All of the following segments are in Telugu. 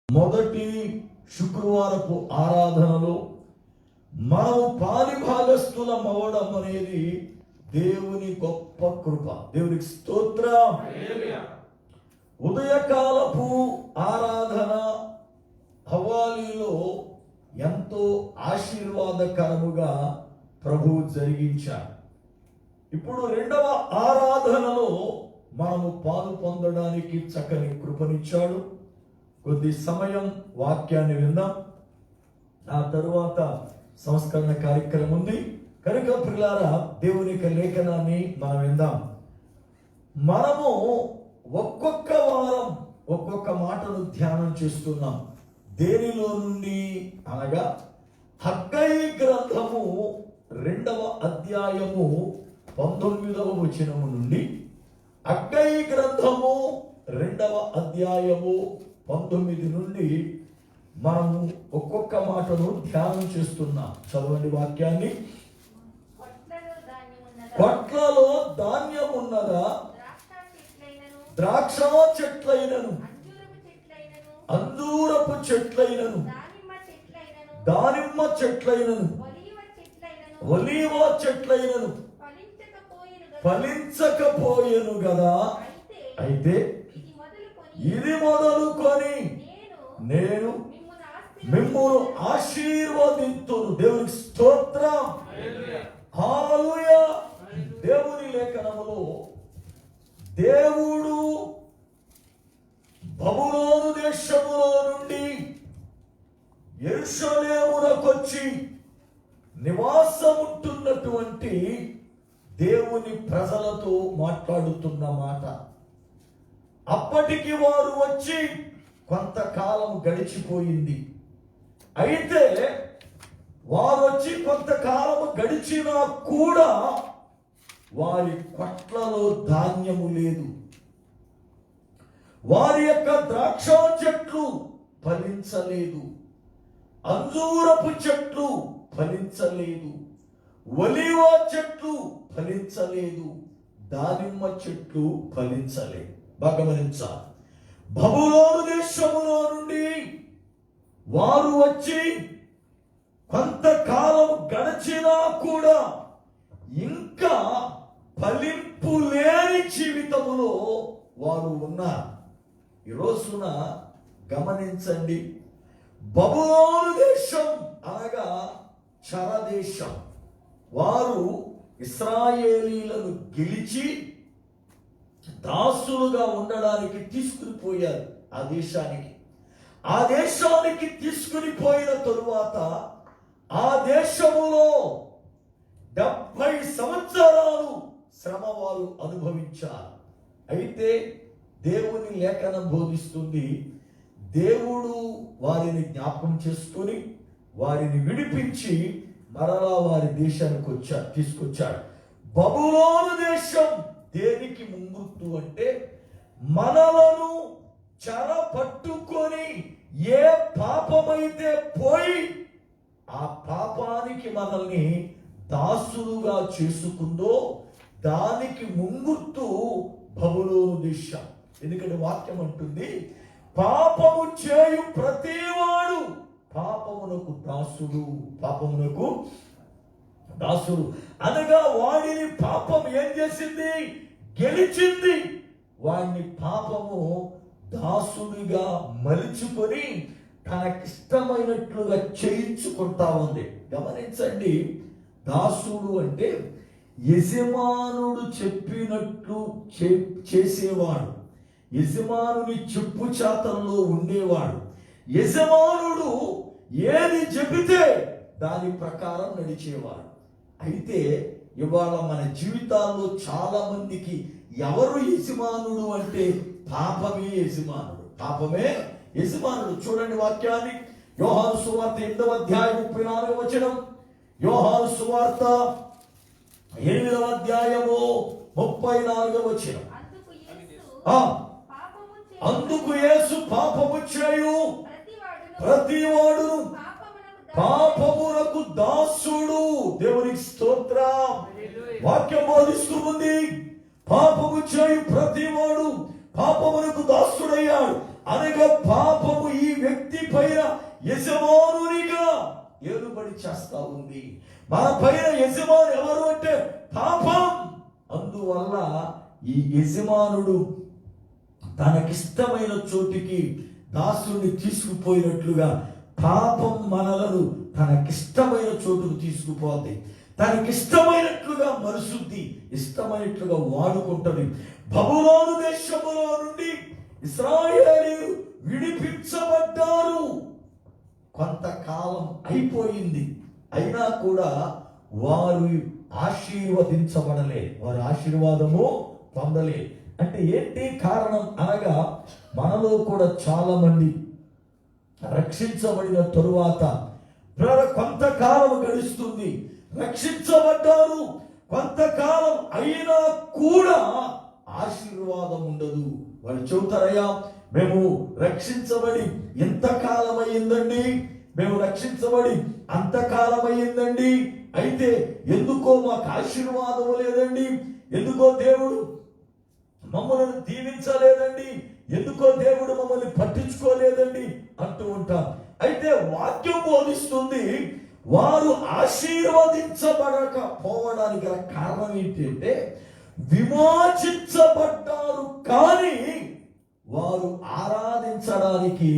మొదటి శుక్రవారపు ఆరాధనలో మనం పాలిభాగస్థులం అవ్వడం అనేది దేవుని గొప్ప కృప. దేవునికి స్తోత్రం. ఉదయకాలపు ఆరాధన హవాలీలో ఎంతో ఆశీర్వాదకరముగా ప్రభువు జరిగించారు. ఇప్పుడు రెండవ ఆరాధనలో మనము పాలు పొందడానికి చక్కని కృపనిచ్చాడు. కొద్ది సమయం వాక్యాన్ని విందాం, ఆ తరువాత సంస్కరణ కార్యక్రమం ఉంది కనుక ప్రియులారా, దేవుని యొక్క లేఖనాన్ని మనం విందాం. మనము ఒక్కొక్క వారం ఒక్కొక్క మాటను ధ్యానం చేస్తున్నాం. దేనిలో నుండి అనగా హగ్గయి గ్రంథము 2వ అధ్యాయము 19వ వచనము నుండి, హగ్గయి గ్రంథము 2వ అధ్యాయము 19 నుండి మనము ఒక్కొక్క మాటను ధ్యానం చేస్తున్నాం. చదవండి వాక్యాన్ని. కొట్లలో ధాన్యం ఉన్నదా, ద్రాక్ష చెట్లైనను, అంజూరపు చెట్లైనను, దానిమ్మ చెట్లైనను, ఒలీవ చెట్లైనను ఫలించకపోయెను గదా. అయితే ఇది మొదలుకొని నేను మిమ్మును ఆశీర్వదింతును. దేవునికి స్తోత్రం. హల్లెలూయా. దేవుని లేఖనములో దేవుడు బబులోను దేశములో నుండి యెరూషలేమునకొచ్చి నివాసముంటున్నటువంటి దేవుని ప్రజలతో మాట్లాడుతున్న మాట. అప్పటికి వారు వచ్చి కొంతకాలం గడిచిపోయింది. అయితే వారు వచ్చి కొంతకాలం గడిచినా కూడా వారి కొట్లలో ధాన్యము లేదు. వారి యొక్క ద్రాక్ష చెట్లు ఫలించలేదు, అంజూరపు చెట్లు ఫలించలేదు, ఒలీవ చెట్లు ఫలించలేదు, దానిమ్మ చెట్లు ఫలించలేదు. గమనించాలి. బబులోను దేశములో నుండి వారు వచ్చి కొంతకాలం గడిచినా కూడా ఇంకా ఫలింపు లేని జీవితములో వారు ఉన్నారు. ఈ రోజున గమనించండి, బబులోను దేశం అనగా చరదేశం. వారు ఇశ్రాయేలీలను గెలిచి దాసులుగా ఉండడానికి తీసుకుని పోయారు. ఆ దేశానికి తీసుకుని పోయిన తరువాత ఆ దేశములో 70 సంవత్సరాలు శ్రమ వారు అనుభవించారు. అయితే దేవుని లేఖనం బోధిస్తుంది, దేవుడు వారిని జ్ఞాపకం చేసుకొని వారిని విడిపించి మరలా వారి దేశానికి తీసుకొచ్చాడు. బబులోను దేశం దేనికి ముంగుర్తు అంటే, మనలను చెర పట్టుకొని ఏ పాపమైతే పోయి ఆ పాపానికి మనల్ని దాసులుగా చేసుకుందో దానికి ముంగుర్తు బబులోను దేశం. ఎందుకంటే వాక్యం అంటుంది, పాపము చేయు ప్రతివాడు పాపమునకు దాసుడు. పాపమునకు దాసుడు అనగా వాడిని పాపం ఏం చేసింది? గెలిచింది. వాడిని పాపము దాసుడిగా మలుచుకొని తనకిష్టమైనట్లుగా చేయించుకుంటా ఉంది. గమనించండి, దాసుడు అంటే యజమానుడు చెప్పినట్లు చేసేవాడు, యజమానుని చెప్పు చాతల్లో ఉండేవాడు, యజమానుడు ఏది చెబితే దాని ప్రకారం నడిచేవాడు. అయితే ఇవాళ మన జీవితాల్లో చాలా మందికి ఎవరు యజమానుడు అంటే పాపమే యజమానుడు. పాపమే యజమానుడు. చూడండి వాక్యాన్ని. యోహాను సువార్త 8వ అధ్యాయం 34వ వచనం. యోహాను సువార్త 8వ అధ్యాయము 34వ వచనం. అందుకు యేసు పాపము చేయు ప్రతివాడును పాపమునకు దాసుడు. దేవునికి స్తోత్రం. వాక్యం బోధిస్తూ ఉంది, పాపము చేయు ప్రతివాడు పాపమునకు దాసుడయ్యాడు. అనగా పాపము ఈ వ్యక్తి యజమానునిగా ఏలుబడి చేస్తా ఉంది. మన పైన యజమాను ఎవరు అంటే పాపం. అందువల్ల ఈ యజమానుడు తనకిష్టమైన చోటికి దాసుని తీసుకుపోయినట్లుగా పాపం మనలను తనకిష్టమైన చోటుకు తీసుకుపోతుంది. తనకిష్టమైనట్లుగా మరుశుద్ధి, ఇష్టమైనట్లుగా వాడుకుంటుంది. బబులోను దేశములో నుండి ఇశ్రాయేలీయులు విడిపించబడ్డారు. కొంతకాలం అయిపోయింది, అయినా కూడా వారు ఆశీర్వదించబడలే, వారి ఆశీర్వాదము పొందలే. అంటే ఏంటి కారణం అనగా, మనలో కూడా చాలా మంది రక్షించబడిన తరువాత కొంతకాలం గడుస్తుంది, రక్షించబడ్డారు, కొంతకాలం అయినా కూడా ఆశీర్వాదం ఉండదు. వాళ్ళు చెబుతారయ్యా, మేము రక్షించబడి ఎంతకాలం అయ్యిందండి, మేము రక్షించబడి అంతకాలం అయ్యిందండి, అయితే ఎందుకో మాకు ఆశీర్వాదం లేదండి, ఎందుకో దేవుడు మమ్మల్ని దీవించలేదండి, ఎందుకో దేవుడు మమ్మల్ని పట్టించుకోలేదండి అంటూ ఉంటాం. అయితే వాక్యం బోధిస్తుంది, వారు ఆశీర్వదించబడకపోవడానికి గల కారణం ఏంటంటే విమోచించబడ్డారు, కానీ వారు ఆరాధించడానికి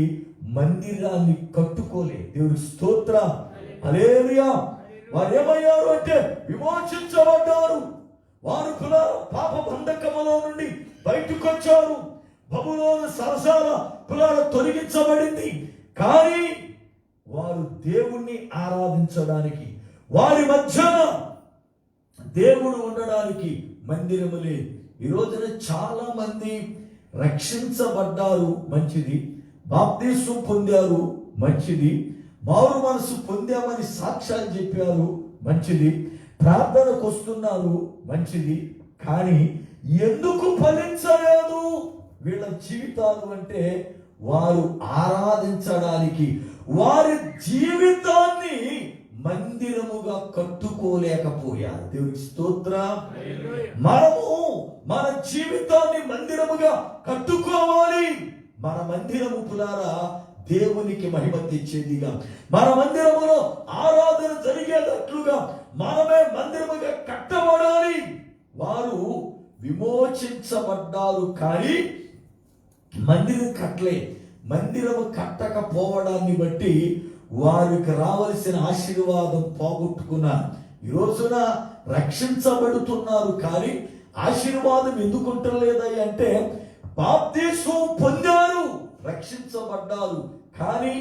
మందిరాన్ని కట్టుకోలేదు. దేవుడి స్తోత్రం, హల్లెలూయా. వారు ఏమయ్యారు అంటే విమోచించబడ్డారు. వారు పాప బంధకములో నుండి బయటకు వచ్చారు. బబులోను సరసాల తొలగించబడింది, కానీ వారు దేవుణ్ణి ఆరాధించడానికి, వారి మధ్యన దేవుడు ఉండడానికి మందిరము లేదు. ఈ రోజున చాలా మంది రక్షించబడ్డారు, మంచిది, బాప్తిస్మం పొందారు, మంచిది, మారు మనసు పొందామని సాక్ష్యాలు చెప్పారు, మంచిది, ప్రార్థనకు వస్తున్నారు, మంచిది, కానీ ఎందుకు ఫలించలేదు వీళ్ళ జీవితాలు అంటే వారు ఆరాధించడానికి వారి జీవితాన్ని మందిరముగా కట్టుకోలేకపోయారు. దేవునికి స్తోత్రం. మనము మన జీవితాన్ని మందిరముగా కట్టుకోవాలి. మన మందిరము పులారా దేవునికి మహిమ తెచ్చేదిగా, మన మందిరములో ఆరాధన జరిగేటట్లుగా మనమే మందిరముగా కట్టబడాలి. వారు విమోచించబడ్డారు, కానీ మందిరం కట్టలే. మందిరము కట్టకపోవడాన్ని బట్టి వారికి రావలసిన ఆశీర్వాదం పోగొట్టుకున్నారు. ఈ రోజున రక్షించబడుతున్నారు, కానీ ఆశీర్వాదం ఎందుకు ఉంటలేదయ్య అంటే బాప్తిస్మం పొందారు, రక్షించబడ్డారు, కానీ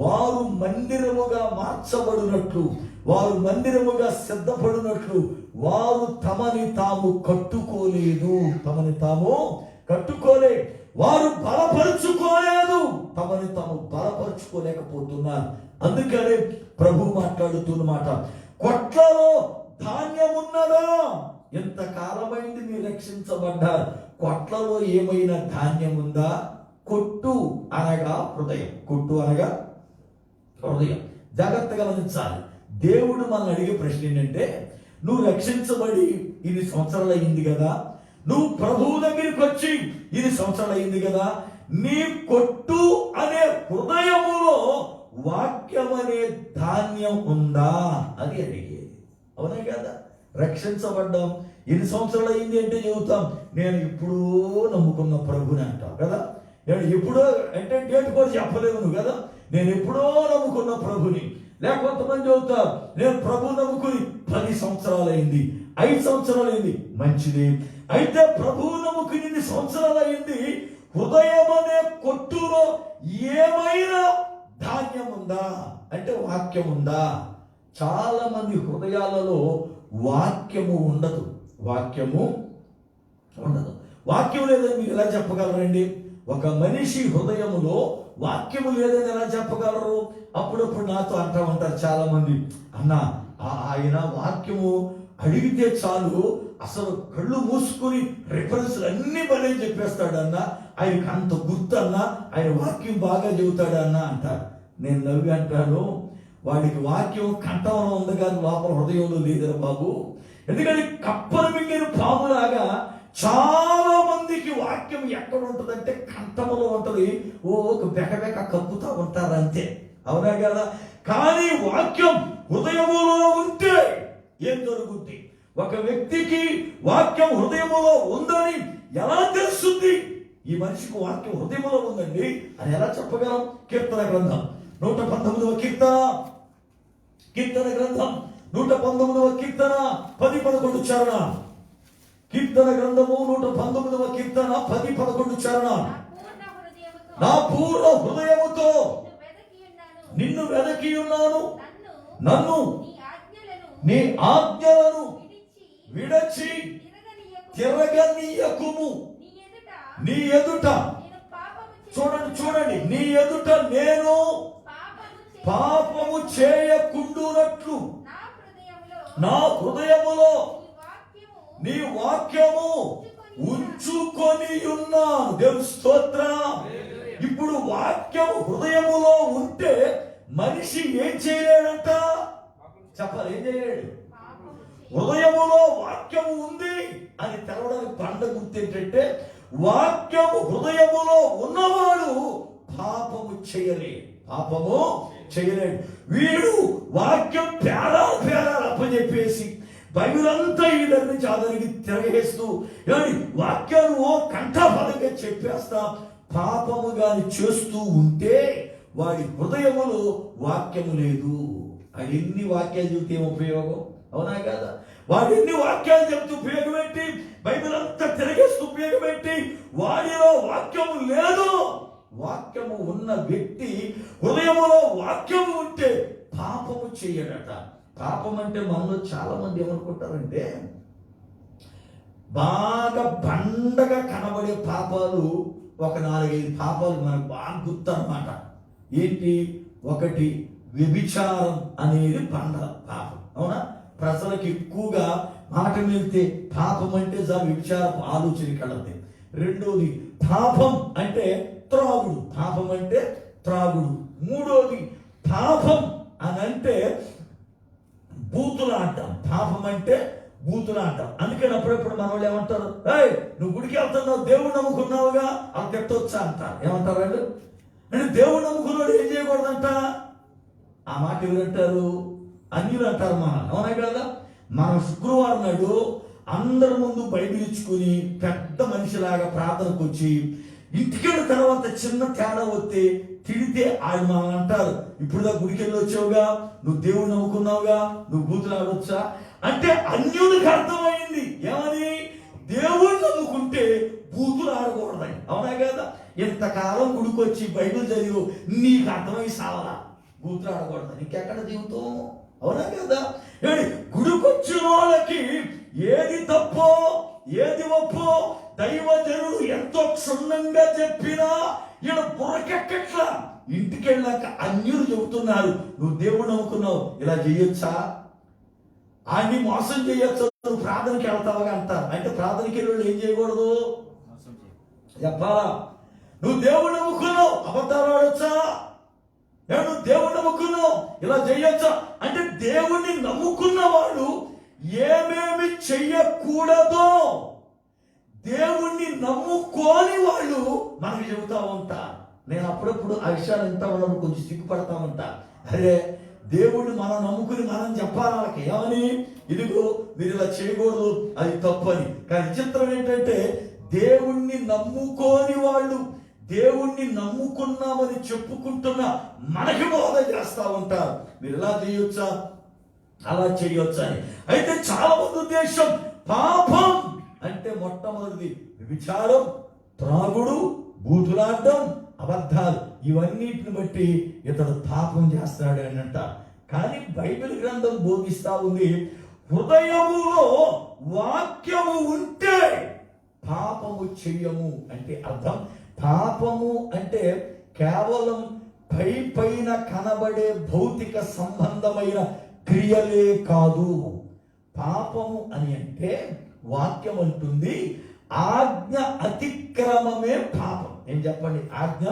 వారు మందిరముగా మార్చబడినట్లు, వారు మందిరముగా సిద్ధపడినట్లు వారు తమని తాము కట్టుకోలేదు. తమని తాము కట్టుకోలే, వారు బలపరుచుకోలేదు, తమని తాము బలపరుచుకోలేకపోతున్నారు. అందుకనే ప్రభు మాట్లాడుతున్నమాట, కొట్లలో ధాన్యం ఉన్నదా? ఎంత కాలమైంది మీరు రక్షించబడ్డారు, కొట్లలో ఏమైనా ధాన్యం ఉందా? కొట్టు అనగా హృదయం, కొట్టు అనగా హృదయం. జాగ్రత్తగా గమనించాలి. దేవుడు మనల్ని అడిగే ప్రశ్న ఏంటంటే, నువ్వు రక్షించబడి 2 సంవత్సరాలు అయింది కదా, నువ్వు ప్రభువు దగ్గరికి వచ్చి 2 సంవత్సరాలు అయింది కదా, నీ కొట్టు అనే హృదయములో వాక్యం అనే ధాన్యం ఉందా? అది అడిగేది. అవునా కదా? రక్షించబడ్డాం, 2 సంవత్సరాలు అయింది అంటే చెబుతాం, నేను ఎప్పుడూ నమ్ముకున్న ప్రభుని అంటావు కదా. ఎప్పుడో అంటే డేట్ కూడా చెప్పలేవు నువ్వు కదా, నేను ఎప్పుడో నమ్ముకున్న ప్రభుని. లేకపోతే చెబుతారు, నేను ప్రభు నమ్ముకుని 10 సంవత్సరాలు అయింది, 5 సంవత్సరాలు అయింది, మంచిది. అయితే ప్రభువు నమ్ముకుని 2 సంవత్సరాలు అయింది, హృదయం అనే కొట్టులో ఏమైనా ధాన్యం ఉందా అంటే వాక్యం ఉందా? చాలా మంది హృదయాలలో వాక్యము ఉండదు, వాక్యము ఉండదు. వాక్యం లేదని మీరు ఎలా చెప్పగలరండి? ఒక మనిషి హృదయములో వాక్యము లేదని ఎలా చెప్పగలరు? అప్పుడప్పుడు నాతో అంటూ ఉంటారు చాలా మంది, అన్న ఆయన వాక్యము అడిగితే చాలు అసలు కళ్ళు మూసుకుని రిఫరెన్స్లు అన్ని పనే చెప్పేస్తాడన్న, ఆయనకు అంత గుర్తన్న, ఆయన వాక్యం బాగా చెబుతాడన్న అంటారు. నేను నవ్వి అంటాను, వాడికి వాక్యం కంఠంలో ఉంది కానీ లోపల హృదయంలో లేదరా బాబు. ఎందుకంటే కప్పలు మింగిన పాములాగా చాలా మందికి వాక్యం ఎక్కడ ఉంటుందంటే కంఠంలో ఉంటుంది. ఒక బెకబెక కప్పుతా ఉంటారు అంతే. అవునా కదా? కానీ వాక్యం హృదయములో ఉంటే ఏం జరుగుద్ది? ఒక వ్యక్తికి వాక్యం హృదయములో ఉందని ఎలా తెలుస్తుంది? ఈ మనిషికి వాక్యం హృదయములో ఉందండి అని ఎలా చెప్పగలం? కీర్తన గ్రంథం 119వ కీర్తన గ్రంథం 119వ కీర్తన 10-11 చరణ. కీర్తన గ్రంథము 119వ కీర్తన 10-11 చరణ. నా పూర్ణ హృదయముతో నిన్ను వెదకి ఉన్నాను, నన్ను నీ ఆజ్ఞలను విడచి తిరగనీయకుము. నీ ఎదుట చూడండి, నీ ఎదుట నేను పాపము చేయకుండునట్లు నా హృదయములో నీ వాక్యము ఉంచుకొని ఉన్నాను. దేవుని స్తోత్రం. ఇప్పుడు వాక్యం హృదయములో ఉంటే మనిషి ఏం చేయలేడంట? చెప్పాలి, ఏం చేయలేడు. హృదయములో వాక్యము ఉంది అని తెలవడానికి పండ గుర్తు ఏంటంటే, వాక్యము హృదయములో ఉన్నవాడు పాపము చేయలేడు. వీడు వాక్యం పేరాలు అప్పచెప్పేసి బైబిల్ అంతా ఈ దగ్గర నుంచి ఆ దగ్గరికి తిరగేస్తూ వాక్యాలు ఓ కంఠపదంగా చెప్పేస్తా పాపము గాని చేస్తూ ఉంటే వాడి హృదయములో వాక్యము లేదు. అది ఎన్ని వాక్యాలు చెబితే ఏం ఉపయోగం? అవునా కదా? వాడు ఎన్ని వాక్యాలు చెబుతూ ఉపయోగపెట్టి బైబిల్ అంతా తిరగేస్తూ ఉపయోగపెట్టి వాడిలో వాక్యము లేదు. వాక్యము ఉన్న వ్యక్తి హృదయములో వాక్యము ఉంటే పాపము చేయడట. పాపం అంటే మనలో చాలా మంది ఏమనుకుంటారంటే, బాగా బండగా కనబడే పాపాలు ఒక 4-5 పాపాలు మనకు బాగా గుర్తు అన్నమాట. ఏంటి? ఒకటి, వ్యభిచారం అనేది బండ పాపం. అవునా? ప్రజలకు ఎక్కువగా మాట వెళ్తే పాపం అంటే వ్యభిచారపు ఆలోచన కలది. రెండోది, పాపం అంటే త్రాగుడు. పాపం అంటే త్రాగుడు. మూడోది, పాపం అని అంటే బూతులాడటం. పాపం అంటే బూతులాడటం. అందుకని అప్పుడప్పుడు మన వాళ్ళు ఏమంటారు, నువ్వు గుడికి వెళ్తున్నావు, దేవుడు నమ్ముకున్నావుగా, అది తిట్టొచ్చా అంటారు. ఏమంటారు వాళ్ళు? అంటే దేవుడు నమ్ముకున్నాడు ఏం చేయకూడదంట. ఆ మాట ఎవరంటారు? అన్యులు అంటారు. అవునా కదా? మన శుక్రవారం నాడు అందరి ముందు బైబిల్ ఇచ్చుకుని పెద్ద మనిషిలాగా ప్రార్థనకు వచ్చి ఇంటికెళ్ళిన తర్వాత చిన్న తేడా వస్తే తిడితే ఆయన మనం అంటారు, ఇప్పుడు గుడికి వెళ్ళి వచ్చావుగా, నువ్వు దేవుడు నమ్ముకున్నావుగా, నువ్వు బూతులు ఆడొచ్చా అంటే అన్యుడికి అర్థమైంది. ఏమని? దేవుడు నమ్ముకుంటే బూతులు ఆడకూడదని. అవునా కదా? ఇంతకాలం గుడికి వచ్చి బైబిల్ చదివు నీకు అర్థమై సావరా బూతులు ఆడకూడదని. ఇంకెక్కడ జీవితం? అవునా కదా? గుడికొచ్చిన వాళ్ళకి ఏది తప్పో ఏది ఒప్పో దైవజనుడు ఎంతో క్షుణ్ణంగా చెప్పినా ఈయన బుర్రకెక్కట్లా. ఇంటికి వెళ్ళాక అన్యులు చెబుతున్నారు, నువ్వు దేవుడు నమ్ముకున్నావు, ఇలా చేయొచ్చా, ఆయన్ని మోసం చేయొచ్చు, నువ్వు ప్రార్థనకి వెళ్తావా అంటారు. అంటే ప్రార్థనకి వెళ్ళి ఏం చేయకూడదు చెప్పాలా? నువ్వు దేవుడు నమ్ముకున్నావు, అబద్ధాలు ఆడొచ్చా? నువ్వు దేవుడు నమ్ముకున్నావు, ఇలా చేయొచ్చా? అంటే దేవుణ్ణి నమ్ముకున్న వాళ్ళు ఏమేమి చెయ్యకూడదో దేవుణ్ణి నమ్ముకోని వాళ్ళు మనకు చెబుతా ఉంటా. నేను అప్పుడప్పుడు ఆ విషయాలు ఎంత ఉన్నప్పుడు కొంచెం సిగ్గుపడతా ఉంటా. అరే, దేవుణ్ణి మనం నమ్ముకుని మనం చెప్పాలి వాళ్ళకి. ఏమని? ఇదిగో మీరు ఇలా చేయకూడదు, అది తప్పని. కానీ చిత్రం ఏంటంటే, దేవుణ్ణి నమ్ముకోని వాళ్ళు దేవుణ్ణి నమ్ముకున్నామని చెప్పుకుంటున్నా మనకి బోధ చేస్తా ఉంటారు, మీరు ఇలా చేయొచ్చా, అలా చేయొచ్చా అని. అయితే చాలా మంది ఉద్దేశం పాపం అంటే మొట్టమొదటిది వ్యభిచారం, త్రాగుడు, బూతులాడడం, అబద్ధాలు. ఇవన్నిటిని బట్టి ఇతడు పాపం చేస్తాడు అని అంట. కానీ బైబిల్ గ్రంథం బోధిస్తా ఉంది, హృదయములో వాక్యము ఉంటే పాపము చెయ్యము. అంటే అర్థం, పాపము అంటే కేవలం పైన కనబడే భౌతిక సంబంధమైన క్రియలే కాదు. పాపము అని అంటే వాక్యం అంటుంది ఆజ్ఞ అతిక్రమమే పాపం. ఏం చెప్పండి? ఆజ్ఞ.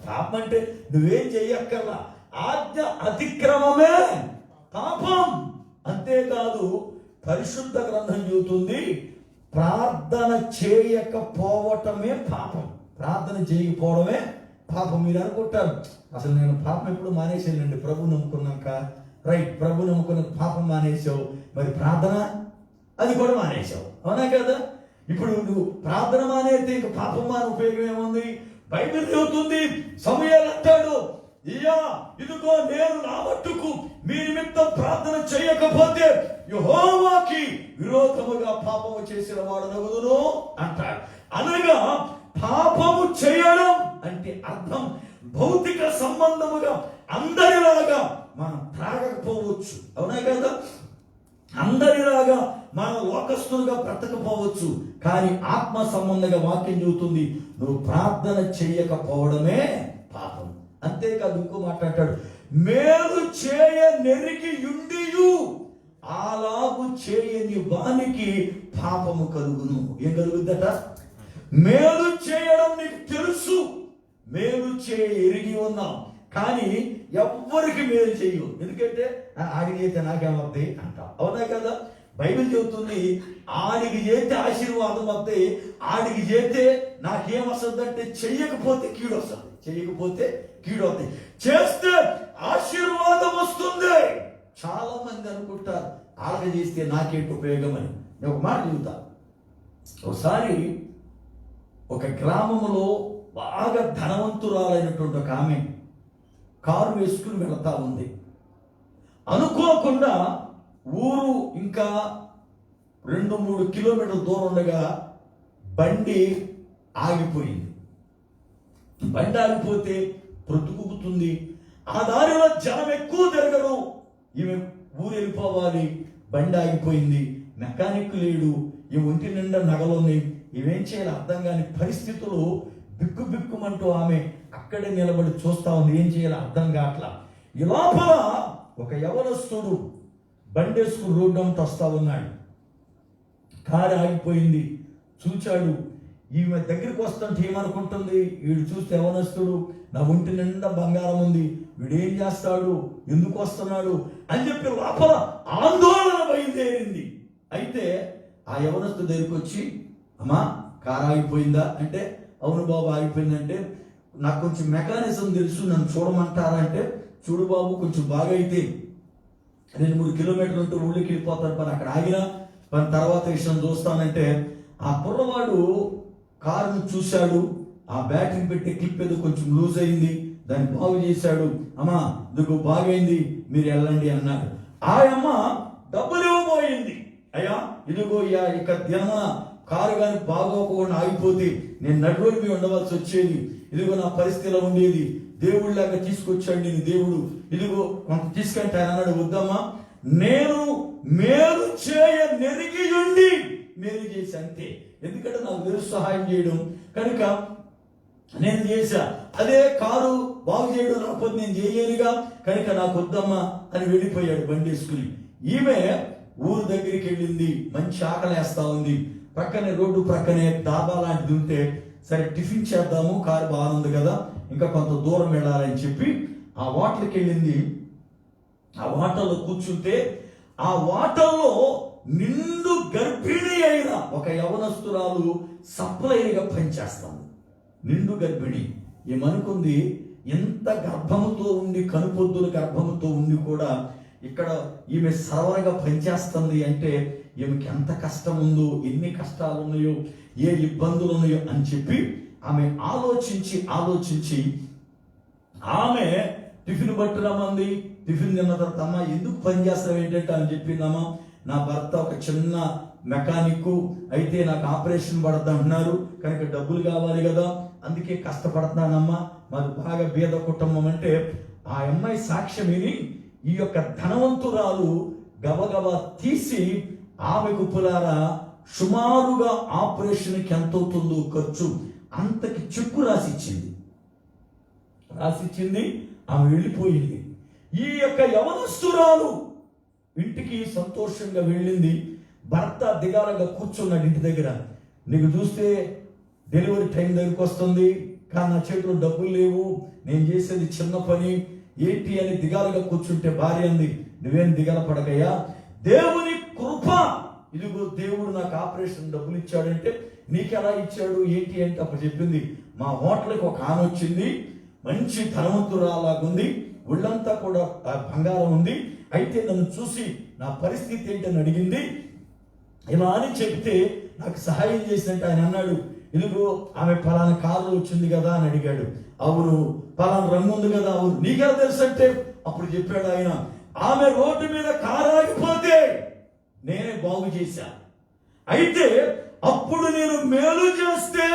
పాపం అంటే నువ్వేం చెయ్యక్కర్లా, ఆజ్ఞ అతిక్రమమే పాపం. అంతేకాదు పరిశుద్ధ గ్రంథం చెబుతుంది, ప్రార్థన చేయకపోవటమే పాపం. ప్రార్థన చేయకపోవడమే పాపం మీరు అనుకుంటారు, అసలు నేను పాపం ఎప్పుడు మానేసానండి ప్రభు నమ్ముకున్నాక. రైట్, ప్రభు నమ్ముకున్నాక పాపం మానేసావు, మరి ప్రార్థన అది కూడా మానేసావు, అవునా కదా? ఇప్పుడు నువ్వు ప్రార్థన మానేస్తే ఇంక పాపం మానే ఉపయోగం ఏముంది? బైబిల్ చెబుతుంది, సమూయేలు అంటాడు, అయ్యా ఇదిగో నేను నా మట్టుకు మీ నిమిత్తం ప్రార్థన చేయకపోతే యెహోవాకి విరోధముగా పాపము చేసిన వాడనగుదును అంటాడు. అనగా పాపము చేయడం అంటే అర్థం భౌతిక సంబంధముగా అందరిలాగా మనం త్రాగకపోవచ్చు, అవునా కదా? అందరిలాగా మనం లోకస్తులుగా బ్రతకపోవచ్చు, కానీ ఆత్మ సంబంధంగా వాక్యం చెబుతుంది నువ్వు ప్రార్థన చేయకపోవడమే పాపం. అంతేకాదు, ఇంకో మాట్లాడతాడు, మేలు చేయ నెరిగి యుండియు అలాగు చేయని వానికి పాపము కలుగును. ఏం కలుగుద్దట? మేలు చేయడం నీకు తెలుసు, మేలు చేయ ఎరిగి ఉన్నాం, కానీ ఎవ్వరికి మేలు చేయవు. ఎందుకంటే ఆడికి చేస్తే నాకేమవుతాయి అంటాం, అవునా కదా? బైబిల్ చెబుతుంది ఆడికి చేస్తే ఆశీర్వాదం వస్తాయి, ఆడికి చేస్తే నాకేం వస్తుంది అంటే చెయ్యకపోతే కీడు వస్తుంది, చెయ్యకపోతే కీడు వస్తాయి, చేస్తే ఆశీర్వాదం వస్తుంది. చాలా మంది అనుకుంటారు ఆడక చేస్తే నాకేంటి ఉపయోగం అని. నేను ఒక మాట చెబుతా. ఒకసారి ఒక గ్రామంలో బాగా ధనవంతురాలైనటువంటి ఒక ఆమె కారు వేసుకుని వెళతా ఉంది. అనుకోకుండా ఊరు ఇంకా 2-3 కిలోమీటర్ల దూరం ఉండగా బండి ఆగిపోయింది. బండి ఆగిపోతే బ్రతుకుతుంది. ఆ దారిలో జనం ఎక్కువ తిరగరు, ఈమె ఊరు వెళ్ళిపోవాలి, బండి ఆగిపోయింది, మెకానిక్ లేడు, ఈ ఒంటి నిండా నగలున్నాయి, ఇవేం చేయాలి అర్థం కాని పరిస్థితులు. బిక్కుమంటూ ఆమె అక్కడే నిలబడి చూస్తా ఉంది, ఏం చేయాలి అర్థం కావట్లా. ఈ లోపల ఒక యవనస్తుడు బండేసుకుని రోడ్డు అంతా వస్తా ఉన్నాడు. కారు ఆగిపోయింది, చూచాడు, ఈమె దగ్గరికి వస్తుంటే ఏమనుకుంటుంది, వీడు చూస్తే యవనస్తుడు, నా ఒంటి నిండా బంగారం ఉంది, వీడేం చేస్తాడు, ఎందుకు వస్తున్నాడు అని చెప్పి లోపల ఆందోళన బయలుదేరింది. అయితే ఆ యవనస్తుడు దగ్గరికి వచ్చి, అమ్మా కారు ఆగిపోయిందా అంటే, అవును బాబు ఆగిపోయిందంటే, నాకు కొంచెం మెకానిజం తెలుసు, నన్ను చూడమంటారా అంటే, చూడు బాబు కొంచెం బాగా అయితే 2-3 కిలోమీటర్లు ఉంటే ఊళ్ళోకి వెళ్ళిపోతాను, పని అక్కడ ఆగినా పని తర్వాత విషయం చూస్తానంటే, ఆ కుర్రవాడు కారును చూశాడు, ఆ బ్యాటరీ పెట్టే క్లిప్ ఏదో కొంచెం లూజ్ అయింది, దాన్ని బాగు చేశాడు. అమ్మా ఇదిగో బాగైంది, మీరు వెళ్ళండి అన్నాడు. ఆ అమ్మ డబ్బులు ఇవ్వబోయింది, అయ్యా ఇదిగో ఇక దిన కారు కానీ బాగోకుండా ఆగిపోతే నేను నడువులు మీ ఉండవలసి వచ్చేది, ఇదిగో నా పరిస్థితిలో ఉండేది, దేవుళ్ళలాగా తీసుకొచ్చాడు నేను దేవుడు, ఇదిగో కొంత తీసుకుంటే ఆయన అన్నాడు, వద్దమ్మా నేను మేలు చేయ నెరిగి ఉండి మేలు చేసి అంతే, ఎందుకంటే నాకు తెలుసు సహాయం చేయడం కనుక నేను చేశా, అదే కారు బాగు చేయడం రాకపోతే నేను చేయలేనుగా కనుక నాకు వద్దమ్మా అని వెళ్ళిపోయాడు బండి వేసుకుని. ఈమె ఊరు దగ్గరికి వెళ్ళింది, మంచి ఆకలేస్తా ఉంది, ప్రక్కనే రోడ్డు ప్రక్కనే డాబా లాంటిది ఉంటే సరే టిఫిన్ చేద్దాము, కారు బాగుంది కదా, ఇంకా కొంత దూరం వెళ్ళాలని చెప్పి ఆ హోటల్కి వెళ్ళింది. ఆ హోటల్లో కూర్చుంటే ఆ హోటల్లో నిండు గర్భిణి అయిన ఒక యవనస్తురాలు సప్లైగా పనిచేస్తాను. నిండు గర్భిణి. ఏమనుకుంది, ఎంత గర్భముతో ఉండి, కనుపొద్దుల గర్భముతో ఉండి కూడా ఇక్కడ ఈమె సర్వరగా పనిచేస్తుంది అంటే ఈమెకి ఎంత కష్టం ఉందో, ఎన్ని కష్టాలు ఉన్నాయో, ఏ ఇబ్బందులు ఉన్నాయో అని చెప్పి ఆమె ఆలోచించి ఆమె టిఫిన్ పట్టురామంది. టిఫిన్ తిన్న తర్వాత, అమ్మ ఎందుకు పని చేస్తావు ఏంటంటే అని చెప్పిందమ్మా, నా భర్త ఒక చిన్న మెకానిక్ అయితే నాకు ఆపరేషన్ పడద్దు అంటున్నారు కనుక డబ్బులు కావాలి కదా, అందుకే కష్టపడుతున్నానమ్మా, మాది బాగా బీద కుటుంబం అంటే. ఆ అమ్మాయి సాక్ష్యం విని ఈ యొక్క ధనవంతురాలు గబగబా తీసి ఆమెకు పులారా సుమారుగా ఆపరేషన్కి ఎంత అవుతుందో ఖర్చు అంతకి చెక్కు రాసిచ్చింది. ఆమె వెళ్ళిపోయింది. ఈ యొక్క యవనస్తురాలు ఇంటికి సంతోషంగా వెళ్ళింది. భర్త దిగాలుగా కూర్చున్నాడు ఇంటి దగ్గర. నీకు చూస్తే డెలివరీ టైం దగ్గరికి వస్తుంది, కానీ నా చేతిలో డబ్బులు లేవు, నేను చేసేది చిన్న పని ఏంటి అని దిగాలుగా కూర్చుంటే భార్య అంది, నువ్వేం దిగాల పడకయ్యా, దేవుని కృప, ఇదిగో దేవుడు నాకు ఆపరేషన్ డబ్బులు ఇచ్చాడంటే నీకెలా ఇచ్చాడు ఏంటి అంటే అప్పుడు చెప్పింది, మా హోటల్కి ఒక ఆమె వచ్చింది, మంచి ధనవంతురాలాగుంది, ఒళ్ళంతా కూడా బంగారం ఉంది. అయితే నన్ను చూసి నా పరిస్థితి ఏంటని అడిగింది. ఇలా అని చెప్తే నాకు సహాయం చేసినట్టు ఆయన అన్నాడు, ఇదిగో ఆమె పలానా కారులో వచ్చింది కదా అని అడిగాడు. అవును. పలానా రంగు ఉంది కదా, అవును. నీకెలా తెలుసు అంటే అప్పుడు చెప్పాడు ఆయన, ఆమె రోడ్డు మీద కారు ఆగిపోతే నేనే బాగు చేశా. అయితే అప్పుడు నేను మేలు చేస్తే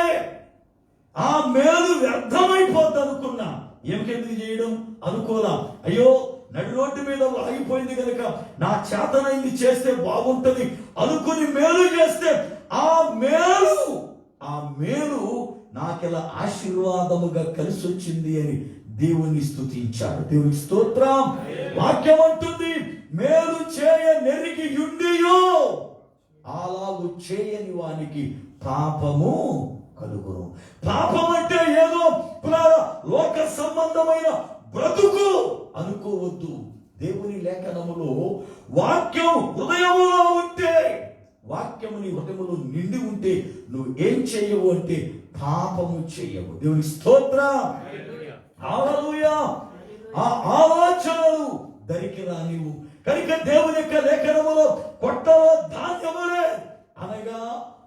ఆ మేలు వ్యర్థమైపోద్ది అనుకున్నా. ఏమికెందుకు చేయడం అనుకోలా. అయ్యో నడి రోడ్డు మీద ఆగిపోయింది కనుక నా చేతనైంది చేస్తే బాగుంటది అనుకుని మేలు చేస్తే ఆ మేలు నాకెలా ఆశీర్వాదముగా కలిసి వచ్చింది అని దేవుని స్తుతించాడు. దేవునికి స్తోత్రం. వాక్యం అంటుంది, మేలు చేయ నెరిగి యుండియో అలాగు చేయని వానికి పాపము కలుగును. పాపం అంటే ఏదో లోక సంబంధమైన బ్రతుకు అనుకోవద్దు. దేవుని లేఖనములో వాక్యం హృదయములో ఉంటే, వాక్యము నీ హృదయములో నిండి ఉంటే నువ్వు ఏం చేయవు అంటే పాపము చేయవు. దేవుని స్తోత్రం. హల్లెలూయా. ఆ ఆలోచనలు దరికి రానివు. కనుక దేవుని యొక్క లేఖనములో కొట్టలో ధాన్యములే అనగా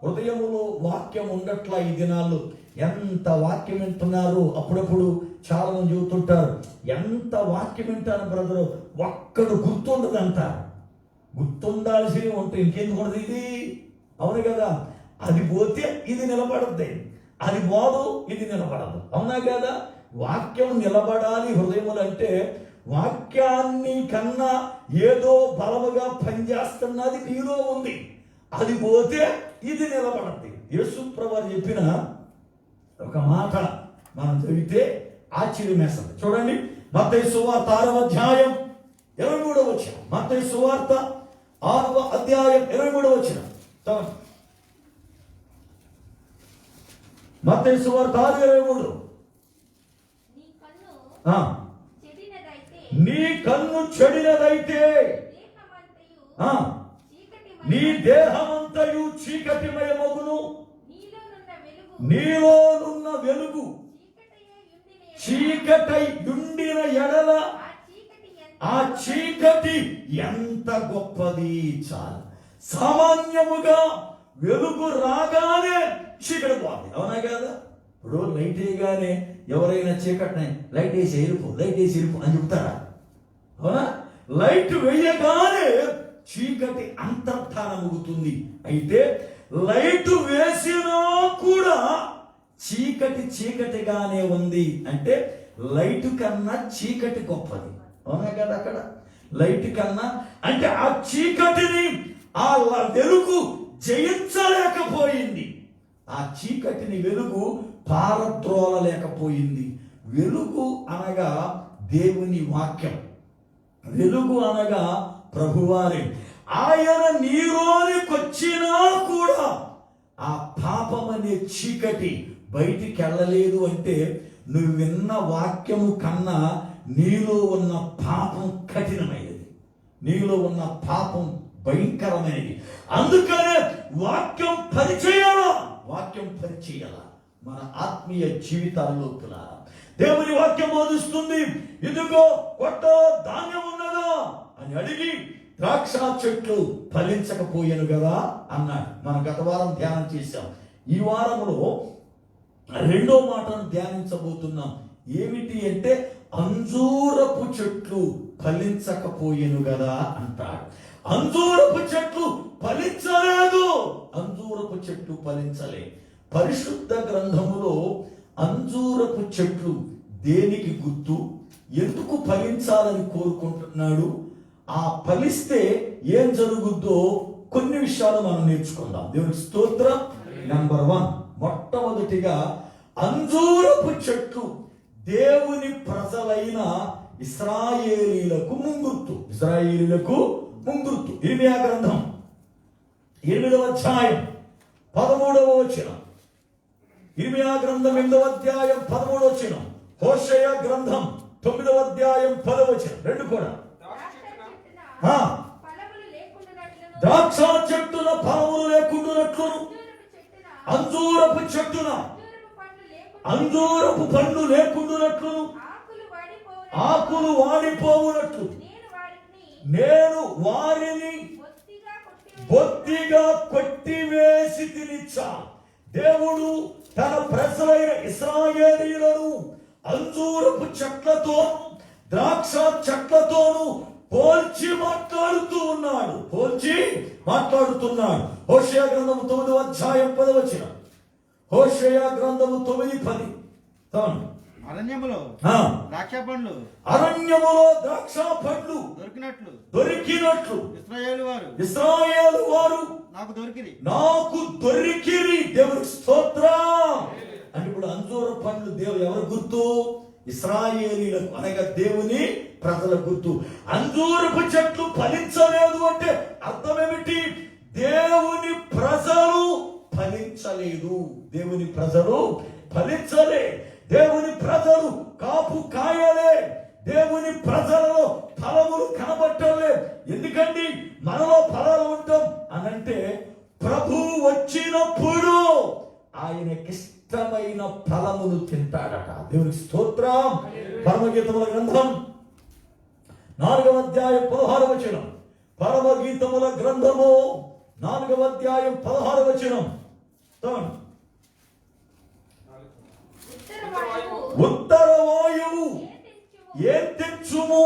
హృదయములో వాక్యం ఉండట్లా. ఈ దినాల్లో ఎంత వాక్యం వింటున్నారు. అప్పుడప్పుడు చాలా మంది చెబుతుంటారు, ఎంత వాక్యం వింటారు బ్రదరు, ఒక్కడు గుర్తుండదంటారు. గుర్తుండాల్సినవి ఉంటే ఇంకెందుకు ఉండదు ఇది? అవును కదా. అది పోతే ఇది నిలబడద్ది, అది పోదు ఇది నిలబడదు. అవునా కదా. వాక్యం నిలబడాలి హృదయములు అంటే వాక్యాన్ని కన్నా ఏదో బలముగా పనిచేస్తున్నది నీలో ఉంది. అది పోతే ఇది నిలబడద్ది. యేసు ప్రభువు చెప్పిన ఒక మాట మనం చదివితే ఆశ్చర్యమేస్తుంది. చూడండి, మత్తయి సువార్త 6వ అధ్యాయం 23వ వచనం. మత్తయి సువార్త 6వ అధ్యాయం 23వ వచనం. మత్తయి సువార్త 6:23. నీ కన్ను చెడినదైతే నీ దేహమంతయు చీకటిమయమగును, నీలోనున్న వెలుగు చీకటై ఉండిన ఎడల ఆ చీకటి ఎంత గొప్పది. చాలు. సామాన్యముగా వెలుగు రాగానే చీకటి పోతుంది. అవునా కదా. ఇప్పుడు లైట్ వేయగానే ఎవరైనా చీకటిని లైట్ వేసి ఎరుపు అని చెప్తారా? అవునా. లైట్ వేయగానే చీకటి అంతర్ధానమవుతుంది. అయితే లైట్ వేసినా కూడా చీకటిగానే ఉంది అంటే లైట్ కన్నా చీకటి గొప్పది. అవునా కదా. అక్కడ లైట్ కన్నా అంటే ఆ చీకటిని ఆ వెలుగు జయించలేకపోయింది. ఆ చీకటిని వెలుగు పారద్రోలలేకపోయింది. వెలుగు అనగా దేవుని వాక్యం, వెలుగు అనగా ప్రభువారే. ఆయన నీలోనికి వచ్చినా కూడా ఆ పాపం అనే చీకటి బయటికి వెళ్ళలేదు అంటే నువ్వు విన్న వాక్యము కన్నా నీలో ఉన్న పాపం కఠినమైనది, నీలో ఉన్న పాపం భయంకరమైనది. అందుకనే వాక్యం పరిచయాలా మన ఆత్మీయ జీవితాల్లో. దేవుని వాక్యం బోధిస్తుంది, ఇదిగో కొట్టలో ధాన్యం ఉన్నదా అని అడిగి ద్రాక్ష చెట్లు ఫలించకపోయాను కదా అన్నాడు. మనం గత వారం ధ్యానం చేశాం. ఈ వారంలో రెండో మాటను ధ్యానించబోతున్నాం. ఏమిటి అంటే అంజూరపు చెట్లు ఫలించకపోయాను కదా అంటాడు. అంజూరపు చెట్లు ఫలించలేదు. అంజూరపు చెట్లు ఫలించలే. పరిశుద్ధ గ్రంథములో అంజూరపు చెట్లు దేనికి గుర్తు, ఎందుకు ఫలించాలని కోరుకుంటున్నాడు, ఆ ఫలిస్తే ఏం జరుగుద్దో కొన్ని విషయాలు మనం నేర్చుకుందాం. దేవునికి స్తోత్రం. నెంబర్ 1, మొట్టమొదటిగా అంజూరపు చెట్లు దేవుని ప్రజలైన ఇశ్రాయేలీలకు ముంగుర్తు. ఇర్మియా గ్రంథం 8వ అధ్యాయం 13వ వచనం. ఇర్మియా గ్రంథం 8వ అధ్యాయం 13వ వచనం. హోషేయ గ్రంథం 9వ అధ్యాయం 10వ వచనం. రెండు కూడా ద్రాక్ష చెట్టున ఫలములు లేకుండానట్లును, అంజూరపు చెట్టున అంజూరపు పండ్లు లేకుండానట్లు, ఆకులు వాడిపోవునట్లు నేను వారిని బొత్తిగా కొట్టివేసి తినిచ్చా. దేవుడు తన ప్రజలైన ఇశ్రాయేలీయులను అంజూరపు చెట్లతోను ద్రాక్ష చెట్లతోను పోల్చి మాట్లాడుతున్నాడు. హోషేయ గ్రంథము 9వ అధ్యాయం 10వ వచనం. హోషేయ గ్రంథము 9:10. అరణ్యములో ద్రాక్ష పండ్లు దొరికినట్లు ఇశ్రాయేలు వారు నాకు దొరికిరి. దేవునికి స్తోత్రం. అంటే ఇప్పుడు అంజూర పండ్లు ఎవరు గుర్తు? ఇశ్రాయేలీలకు, అనగా దేవుని ప్రజల గుర్తు. అంజూరపు చెట్లు ఫలించలేదు అంటే అర్థం ఏమిటి? దేవుని ప్రజలు ఫలించలేదు. దేవుని ప్రజలు ఫలించలే. దేవుని ప్రజలు కాపు కాయలే. దేవుని ప్రజలలో ఫలములు కనబట్టలే. ఎందుకండి మనలో ఫలాలు ఉంటాం అనంటే ప్రభు వచ్చినప్పుడు ఆయనకిష్టమైన ఫలములు తింటాడట. దేవునికి స్తోత్రం. పరమగీతముల గ్రంథం 4వ అధ్యాయం 16వ వచనం. పరమగీతముల గ్రంథము 4వ అధ్యాయం 16వ వచనం. ఉత్తర వాయువు తెచ్చుము,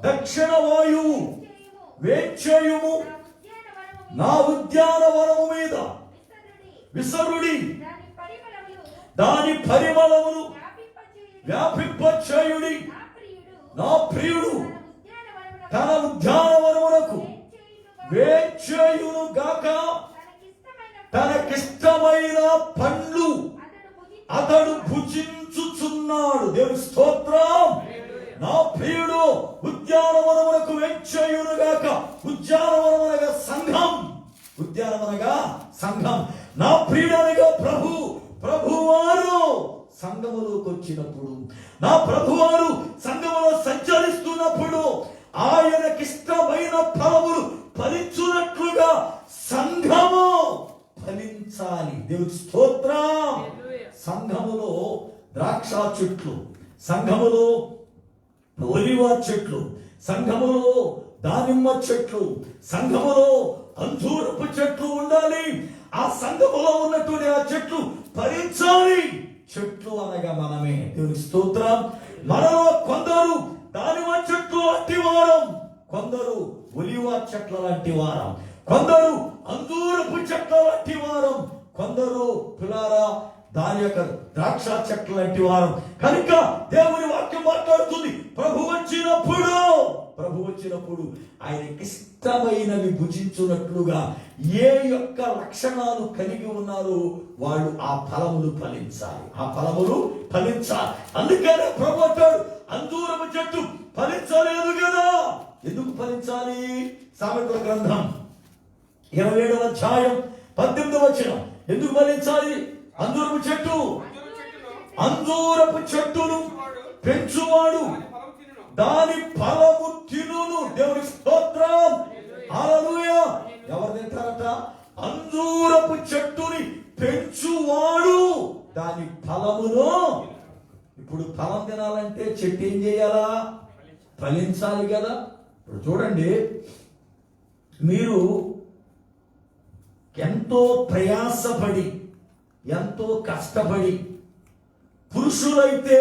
దక్షిణ వాయువు వేచేయుము, నా ఉద్యానవనము మీద విసరుడి, దాని పరిమళమును వ్యాపింపచేయుడి. నా ప్రియుడు తన ఉద్యానవనమునకు వేచేయును గాక, తనకిష్టమైన పండ్లు అతడు భుజించుచున్నాడు. దేవుని స్తోత్రం. నా ప్రియుడు ఉద్యానవనమునకు వేచేయును గాక. ఉద్యానవనమనగా సంఘం. ఉద్యానవనగా సంఘం. నా ప్రియుడనగా ప్రభువారు సంఘములోకి వచ్చినప్పుడు, నా ప్రభువారు సంఘములో సంచరిస్తున్నప్పుడు ఆయనకిష్టమైన ఫలములు ఫలించున్నట్లుగా సంఘము ఫలించాలి. దేవుని స్తోత్రం. సంఘములో ద్రాక్ష చెట్లు, సంఘములో ఒలివ చెట్లు, సంఘములో దానిమ్మ చెట్లు, సంఘములో అంజూరపు చెట్లు ఉండాలి. ఆ సంఘములో ఉన్నటువంటి ఆ చెట్లు ఫలించాలి. చెట్లు అనగా మనమే. దేవుని స్తోత్రం. మనలో కొందరు దానిమ్మ చెట్లు లాంటి వారం, కొందరు ఒలివ చెట్ల లాంటి వారం, కొందరు అంజూరపు చెట్ల లాంటి వారం, కొందరు పిల్లారా దాని యొక్క ద్రాక్ష చెట్ల లాంటి వారం. కనుక దేవుని వాక్యం మాట్లాడుతుంది, ప్రభు వచ్చినప్పుడు ఆయనకి ఇష్టమైనవి భుజించున్నట్లుగా ఏ యొక్క లక్షణాలు కలిగి ఉన్నారో వాళ్ళు ఆ ఫలములు ఫలించాలి. ఆ ఫలములు ఫలించాలి. అందుకనే ప్రభు అంటాడు, అంజూరపు చెట్టు ఫలించలేదు కదా. ఎందుకు ఫలించాలి? సామెతల గ్రంథం 27వ అధ్యాయం 18వ వచనం. ఎందుకు ఫలించాలి? అంజూరపు చెట్టును పెంచువాడు దాని ఫలము తినును. దేవుని స్తోత్రం. హల్లెలూయా. ఎవరు తింటారట? అంజూరపు చెట్టుని పెంచువాడు దాని ఫలమును. ఇప్పుడు ఫలం తినాలంటే చెట్టు ఏం చేయాలా? ఫలించాలి కదా. ఇప్పుడు చూడండి, మీరు ఎంతో ప్రయాసపడి ఎంతో కష్టపడి, పురుషులైతే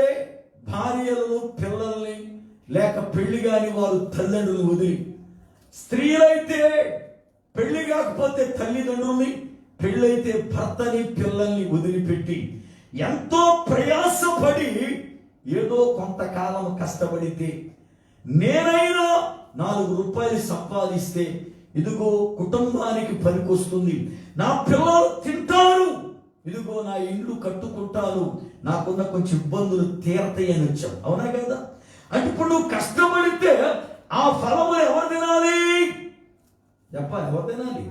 భార్యలను పిల్లల్ని లేక పెళ్లి కాని వారు తల్లిదండ్రులు వదిలి, స్త్రీలైతే పెళ్లి కాకపోతే తల్లిదండ్రుల్ని, పెళ్ళైతే భర్తని పిల్లల్ని వదిలిపెట్టి ఎంతో ప్రయాసపడి ఏదో కొంతకాలం కష్టపడితే, నేనైనా 4 రూపాయలు సంపాదిస్తే ఇదిగో కుటుంబానికి పనికొస్తుంది, నా పిల్లలు తింటారు, ఇదిగో నా ఇల్లు కట్టుకుంటాను, నాకున్న కొంచెం ఇబ్బందులు తీరతాయని వచ్చాం. అవునా కదా? అంటే ఇప్పుడు నువ్వు కష్టపడితే ఆ ఫలములు ఎవరు తినాలి? చెప్పాలి. ఎవరు తినాలి?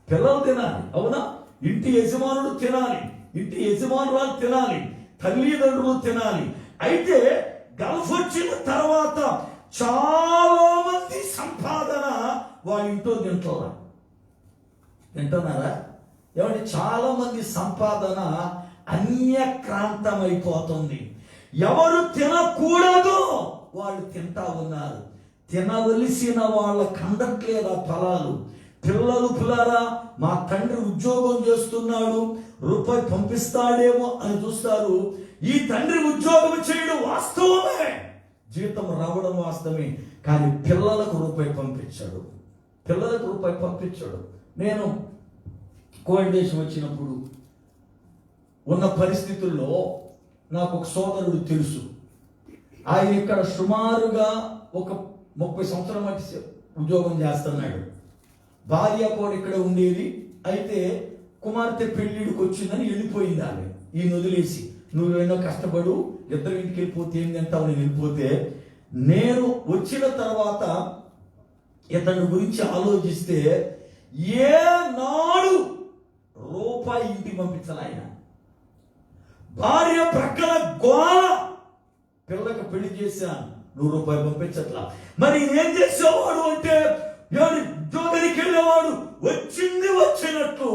పిల్లలు తినాలి. అవునా? ఇంటి యజమానుడు తినాలి, ఇంటి యజమానురాలు తినాలి, తల్లిదండ్రులు తినాలి. అయితే గల్ఫ్ వచ్చిన తర్వాత చాలా మంది సంపాదన వాళ్ళ ఇంట్లో తింటున్నారా? ఏమంటే చాలా మంది సంపాదన అన్యక్రాంతమైపోతుంది. ఎవరు తినకూడదో వాళ్ళు తింటా ఉన్నారు. తినవలసిన వాళ్ళకి అందట్లేదు ఆ ఫలాలు. పిల్లలు పిల్లారా, మా తండ్రి ఉద్యోగం చేస్తున్నాడు, రూపాయి పంపిస్తాడేమో అని చూస్తారు. ఈ తండ్రి ఉద్యోగం చేయడం వాస్తవమే, జీతం రావడం వాస్తవమే, కానీ పిల్లలకు రూపాయి పంపించాడు. పిల్లలకు రూపాయి పంపించాడు. నేను కోవిడ్ దేశం వచ్చినప్పుడు ఉన్న పరిస్థితుల్లో నాకు ఒక సోదరుడు తెలుసు. ఆయన ఇక్కడ సుమారుగా ఒక 30 సంవత్సరాల మధ్య ఉద్యోగం చేస్తున్నాడు. భార్య కూడా ఇక్కడ ఉండేది. అయితే కుమార్తె పెళ్ళిడికి వచ్చిందని వెళ్ళిపోయింది ఆమె. ఈయన వదిలేసి, నువ్వేనో కష్టపడు, ఇద్దరు ఇంటికి వెళ్ళిపోతే ఏం తింటావు, నేను వెళ్ళిపోతే. నేను వచ్చిన తర్వాత ఇతని గురించి ఆలోచిస్తే ఏనాడు రూపాయి ఇంటికి పంపించాలి ఆయన. భార్య ప్రక్కన గోల, పిల్లకి పెళ్లి చేశాను, నువ్వు రూపాయి పంపించట్లా. మరి ఏం చేసేవాడు అంటే, ఉద్యోగానికి వెళ్ళేవాడు, వచ్చింది వచ్చినట్టు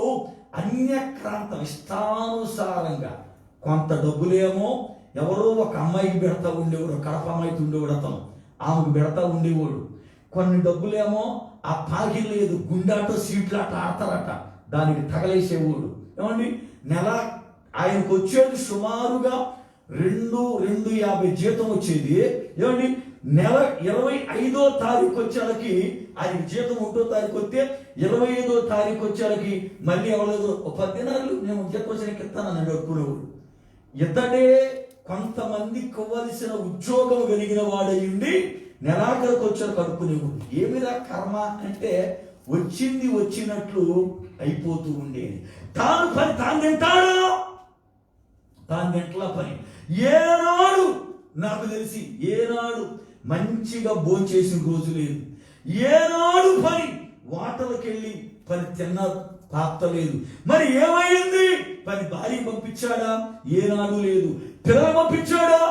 అన్యక్రాంతం, ఇష్టానుసారంగా. కొంత డబ్బులేమో ఎవరో ఒక అమ్మాయికి పెడతా ఉండేవాడు, కడప అమ్మాయికి ఉండేవాడు, అతను ఆమెకు పెడతా ఉండేవాడు. కొన్ని డబ్బులేమో ఆ పాగిలు లేదు, గుండాటో సీట్లాట ఆడతారట, దానికి తగలేసేవాడు. ఏమండి, నెల ఆయనకు వచ్చేది సుమారుగా 2,250 జీతం వచ్చేది. ఏమండి, నెల 25వ తారీఖు వచ్చేళ్ళకి ఆయనకి జీతం 1వ తారీఖు వస్తే 25వ తారీఖు వచ్చేళ్ళకి మళ్ళీ ఎవరు 10 దినాలు నేను జీతం వచ్చానికి ఇస్తానని అడుగునేవాడు. ఇతడే కొంతమంది కొవ్వలసిన ఉద్యోగం కలిగిన వాడయ్యుండి నెలాఖరికి వచ్చారు కడుక్కునేవాడు. ఏమిరా కర్మ అంటే వచ్చింది వచ్చినట్లు అయిపోతూ ఉండేది. తాను పని తాను తింటాడు, తాను తింటలా పని. ఏనాడు నాకు తెలిసి ఏనాడు మంచిగా భోంచేసిన రోజు లేదు. ఏనాడు పని వాటలకు వెళ్ళి పని తిన్న పాత్ర లేదు. మరి ఏమైంది? పని భార్య పంపించాడా? ఏనాడు లేదు. పిల్లలు పంపించాడా?